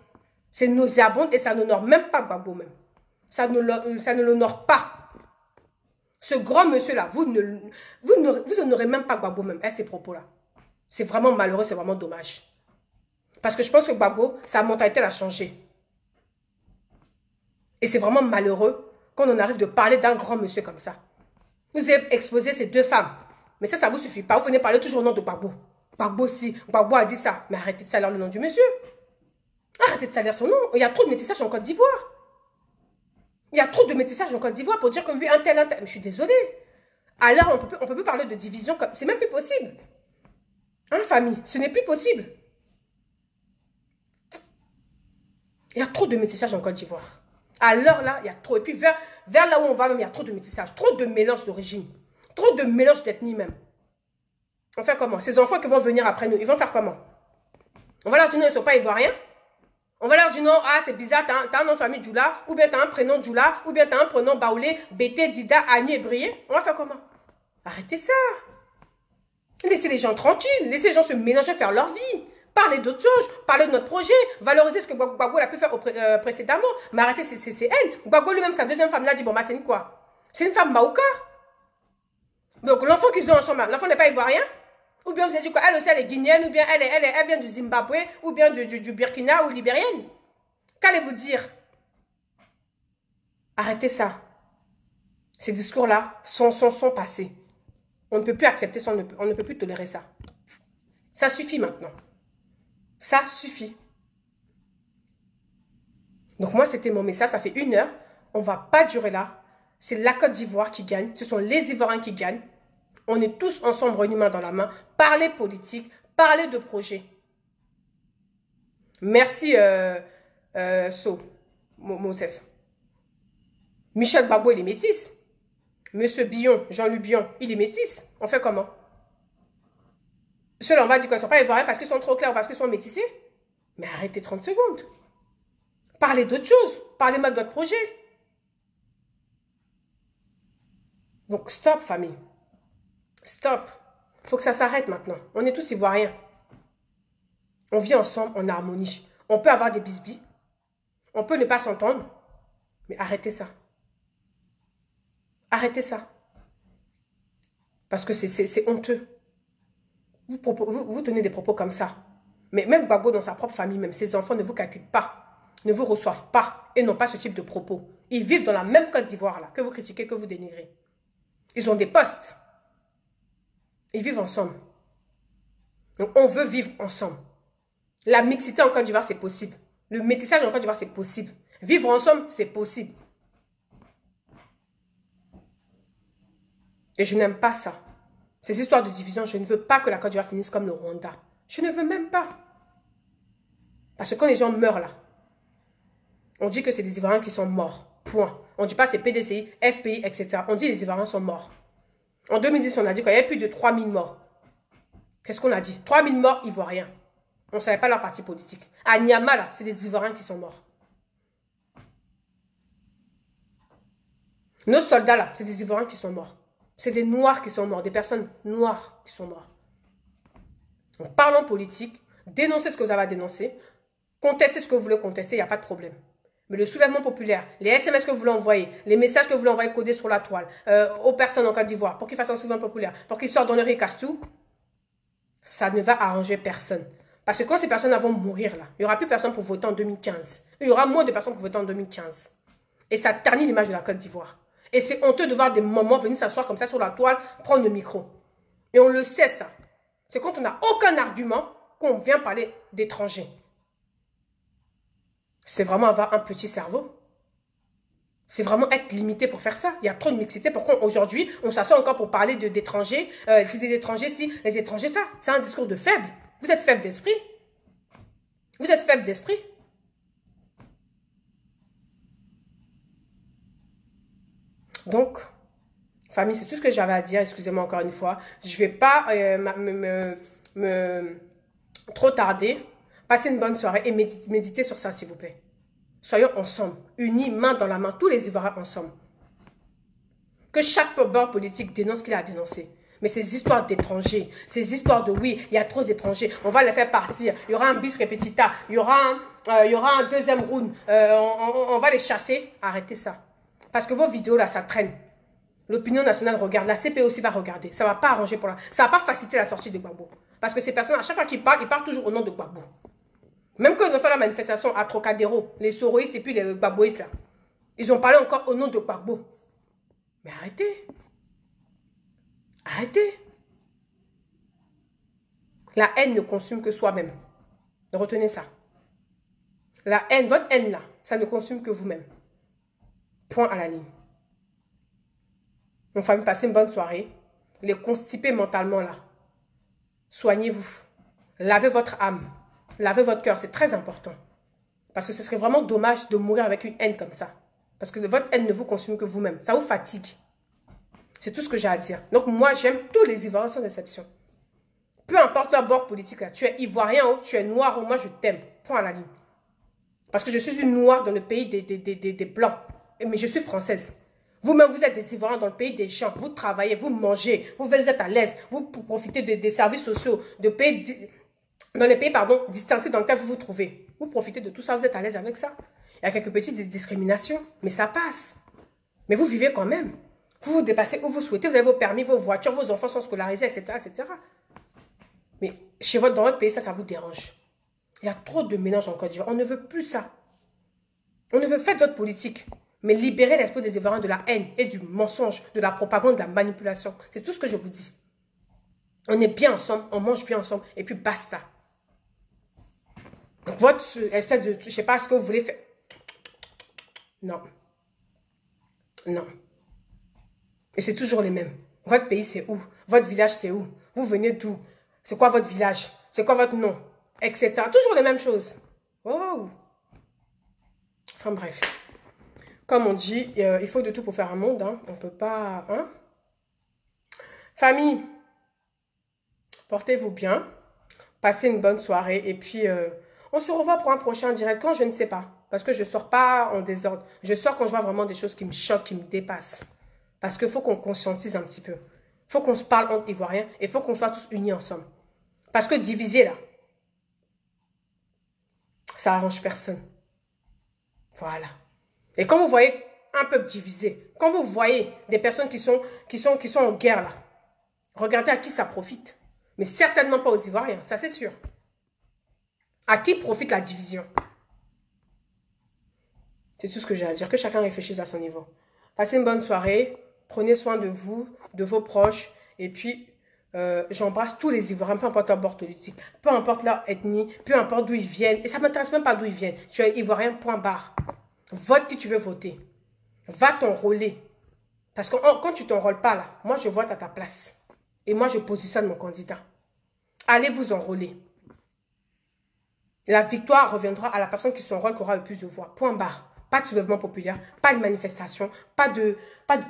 C'est nauséabond et ça n'honore même pas Gbagbo même. Ça ne l'honore pas. Ce grand monsieur-là, vous n'honorez même pas Gbagbo même avec ces propos-là. C'est vraiment malheureux, c'est vraiment dommage. Parce que je pense que Gbagbo, sa mentalité a changé. Et c'est vraiment malheureux quand on arrive de parler d'un grand monsieur comme ça. Vous avez exposé ces deux femmes. Mais ça ne vous suffit pas. Vous venez parler toujours au nom de Gbagbo. Gbagbo si, Gbagbo a dit ça. Mais arrêtez de salir le nom du monsieur. Arrêtez de salir son nom. Il y a trop de métissage en Côte d'Ivoire. Il y a trop de métissage en Côte d'Ivoire pour dire que lui, un tel. Mais je suis désolée. Alors, on peut plus parler de division. C'est même plus possible. Hein, famille? Ce n'est plus possible. Il y a trop de métissage en Côte d'Ivoire. Alors là, il y a trop. Et puis vers là où on va même, il y a trop de métissage. Trop de mélange d'origine. Trop de mélange d'ethnie même. On fait comment? Ces enfants qui vont venir après nous, ils vont faire comment? On va leur dire non, ils ne sont pas ivoiriens. On va leur dire non, ah c'est bizarre, t'as un nom de famille Djoula, ou bien t'as un prénom Djoula, ou bien t'as un prénom Baoulé, Bété, Dida, Agni et Brié. On va faire comment? Arrêtez ça. Laissez les gens tranquilles. Laissez les gens se mélanger, faire leur vie. Parler d'autres choses, parler de notre projet, valoriser ce que Gbagbo a pu faire précédemment. Mais arrêtez, c'est elle. Gbagbo lui-même, sa deuxième femme, là, dit, bon, bah, c'est une quoi? C'est une femme Maouka. Donc, l'enfant qu'ils ont ensemble, l'enfant n'est pas ivoirien? Ou bien vous avez dit quoi? Elle aussi, elle est guinéenne, ou bien elle vient du Zimbabwe, ou bien du Burkina ou libérienne. Qu'allez-vous dire? Arrêtez ça. Ces discours-là sont passés. On ne peut plus accepter ça, on ne peut plus tolérer ça. Ça suffit maintenant. Ça suffit. Donc moi, c'était mon message. Ça fait 1 heure. On ne va pas durer là. C'est la Côte d'Ivoire qui gagne. Ce sont les Ivoiriens qui gagnent. On est tous ensemble, réunis main dans la main. Parler politique, parler de projet. Merci, Mosef. Michel Gbagbo, il est métis. Monsieur Billon, Jean-Luc Billon, il est métis. On fait comment? Ceux-là, on va dire qu'ils ne sont pas ivoiriens parce qu'ils sont trop clairs ou parce qu'ils sont métissés. Mais arrêtez 30 secondes. Parlez d'autre chose. Parlez-moi de votre projet. Donc, stop, famille. Stop. Il faut que ça s'arrête maintenant. On est tous ivoiriens. On vit ensemble en harmonie. On peut avoir des bisbis. On peut ne pas s'entendre. Mais arrêtez ça. Arrêtez ça. Parce que c'est honteux. Vous tenez des propos comme ça. Mais même Gbagbo dans sa propre famille, même ses enfants ne vous calculent pas, ne vous reçoivent pas et n'ont pas ce type de propos. Ils vivent dans la même Côte d'Ivoire là, que vous critiquez, que vous dénigrez. Ils ont des postes. Ils vivent ensemble. Donc on veut vivre ensemble. La mixité en Côte d'Ivoire, c'est possible. Le métissage en Côte d'Ivoire, c'est possible. Vivre ensemble, c'est possible. Et je n'aime pas ça. Ces histoires de division, je ne veux pas que la Côte d'Ivoire finisse comme le Rwanda. Je ne veux même pas. Parce que quand les gens meurent là, on dit que c'est des Ivoiriens qui sont morts. Point. On ne dit pas c'est PDCI, FPI, etc. On dit que les Ivoiriens sont morts. En 2010, on a dit qu'il y avait plus de 3000 morts. Qu'est-ce qu'on a dit? 3000 morts Ivoiriens. On ne savait pas leur parti politique. À Niamey, là, c'est des Ivoiriens qui sont morts. Nos soldats là, c'est des Ivoiriens qui sont morts. C'est des Noirs qui sont morts, des personnes noires qui sont mortes. Donc parlons politique, dénoncez ce que vous avez à dénoncer, contestez ce que vous voulez contester, il n'y a pas de problème. Mais le soulèvement populaire, les SMS que vous voulez envoyer, les messages que vous voulez envoyer codés sur la toile, aux personnes en Côte d'Ivoire, pour qu'ils fassent un soulèvement populaire, pour qu'ils sortent dans le riz et cassent tout, ça ne va arranger personne. Parce que quand ces personnes vont mourir là, il n'y aura plus personne pour voter en 2015. Il y aura moins de personnes pour voter en 2015. Et ça ternit l'image de la Côte d'Ivoire. Et c'est honteux de voir des mamans venir s'asseoir comme ça sur la toile, prendre le micro. Et on le sait ça. C'est quand on n'a aucun argument qu'on vient parler d'étrangers. C'est vraiment avoir un petit cerveau. C'est vraiment être limité pour faire ça. Il y a trop de mixité. Pourquoi aujourd'hui, on s'assoit encore pour parler d'étrangers, si des étrangers, si les étrangers, ça. C'est un discours de faible. Vous êtes faible d'esprit. Vous êtes faible d'esprit. Donc, famille, c'est tout ce que j'avais à dire. Excusez-moi encore une fois. Je ne vais pas trop tarder. Passez une bonne soirée et méditez sur ça, s'il vous plaît. Soyons ensemble, unis, main dans la main, tous les Ivoiriens ensemble. Que chaque bord politique dénonce ce qu'il a dénoncé. Mais ces histoires d'étrangers, ces histoires de oui, il y a trop d'étrangers, on va les faire partir, il y aura un bis repetita, il y aura un deuxième round, on va les chasser. Arrêtez ça. Parce que vos vidéos là, ça traîne. L'opinion nationale regarde, la CPE aussi va regarder. Ça ne va pas arranger pour ça ne va pas faciliter la sortie de Gbagbo. Parce que ces personnes, à chaque fois qu'ils parlent, ils parlent toujours au nom de Gbagbo. Même quand ils ont fait la manifestation à Trocadéro, les soroïstes et puis les Gbagboïstes, là, ils ont parlé encore au nom de Gbagbo. Mais arrêtez. Arrêtez. La haine ne consume que soi-même. Retenez ça. La haine, votre haine là, ça ne consume que vous-même. Point à la ligne. Mon famille, passez une bonne soirée. Les constipés mentalement là. Soignez-vous. Lavez votre âme. Lavez votre cœur, c'est très important. Parce que ce serait vraiment dommage de mourir avec une haine comme ça. Parce que votre haine ne vous consume que vous-même. Ça vous fatigue. C'est tout ce que j'ai à dire. Donc moi, j'aime tous les Ivoiriens sans exception. Peu importe leur bord politique là. Tu es Ivoirien ou tu es noir ou moi je t'aime. Point à la ligne. Parce que je suis une noire dans le pays des Blancs. Mais je suis française. Vous-même, vous êtes des Ivoiriens dans le pays des gens. Vous travaillez, vous mangez, vous êtes à l'aise. Vous profitez des services sociaux, dans les pays, distancés dans lesquels vous vous trouvez. Vous profitez de tout ça, vous êtes à l'aise avec ça. Il y a quelques petites discriminations, mais ça passe. Mais vous vivez quand même. Vous vous dépassez où vous souhaitez, vous avez vos permis, vos voitures, vos enfants sont scolarisés, etc. etc. Mais dans votre pays, ça vous dérange. Il y a trop de mélange en Côte d'Ivoire. On ne veut plus ça. On ne veut faire votre politique. Mais libérez l'esprit des Ivoiriens de la haine et du mensonge, de la propagande, de la manipulation. C'est tout ce que je vous dis. On est bien ensemble, on mange bien ensemble, et puis basta. Donc votre espèce de, je ne sais pas ce que vous voulez faire. Non. Non. Et c'est toujours les mêmes. Votre pays, c'est où? Votre village, c'est où? Vous venez d'où? C'est quoi votre village? C'est quoi votre nom? Etc. Toujours les mêmes choses. Wow. Enfin bref. Comme on dit, il faut de tout pour faire un monde. Hein. On ne peut pas... Hein? Famille, portez-vous bien. Passez une bonne soirée. Et puis, on se revoit pour un prochain direct. Quand je ne sais pas. Parce que je ne sors pas en désordre. Je sors quand je vois vraiment des choses qui me choquent, qui me dépassent. Parce qu'il faut qu'on conscientise un petit peu. Il faut qu'on se parle entre Ivoiriens. Et il faut qu'on soit tous unis ensemble. Parce que diviser, là, ça arrange personne. Voilà. Et quand vous voyez un peuple divisé, quand vous voyez des personnes qui sont en guerre, là, regardez à qui ça profite. Mais certainement pas aux Ivoiriens, ça c'est sûr. À qui profite la division? C'est tout ce que j'ai à dire. Que chacun réfléchisse à son niveau. Passez une bonne soirée. Prenez soin de vous, de vos proches. Et puis, j'embrasse tous les Ivoiriens, peu importe leur bord politique, peu importe leur ethnie, peu importe d'où ils viennent. Et ça ne m'intéresse même pas d'où ils viennent. Tu es Ivoirien, point barre. Vote qui tu veux voter. Va t'enrôler. Parce que quand tu ne t'enrôles pas là, moi je vote à ta place. Et moi je positionne mon candidat. Allez vous enrôler. La victoire reviendra à la personne qui s'enrôle, qui aura le plus de voix. Point barre. Pas de soulèvement populaire, pas de manifestation, pas de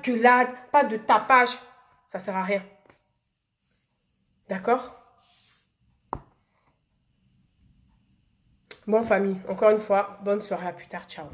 gueulade, pas de tapage. Ça ne sert à rien. D'accord? Bon famille, encore une fois, bonne soirée, à plus tard, ciao.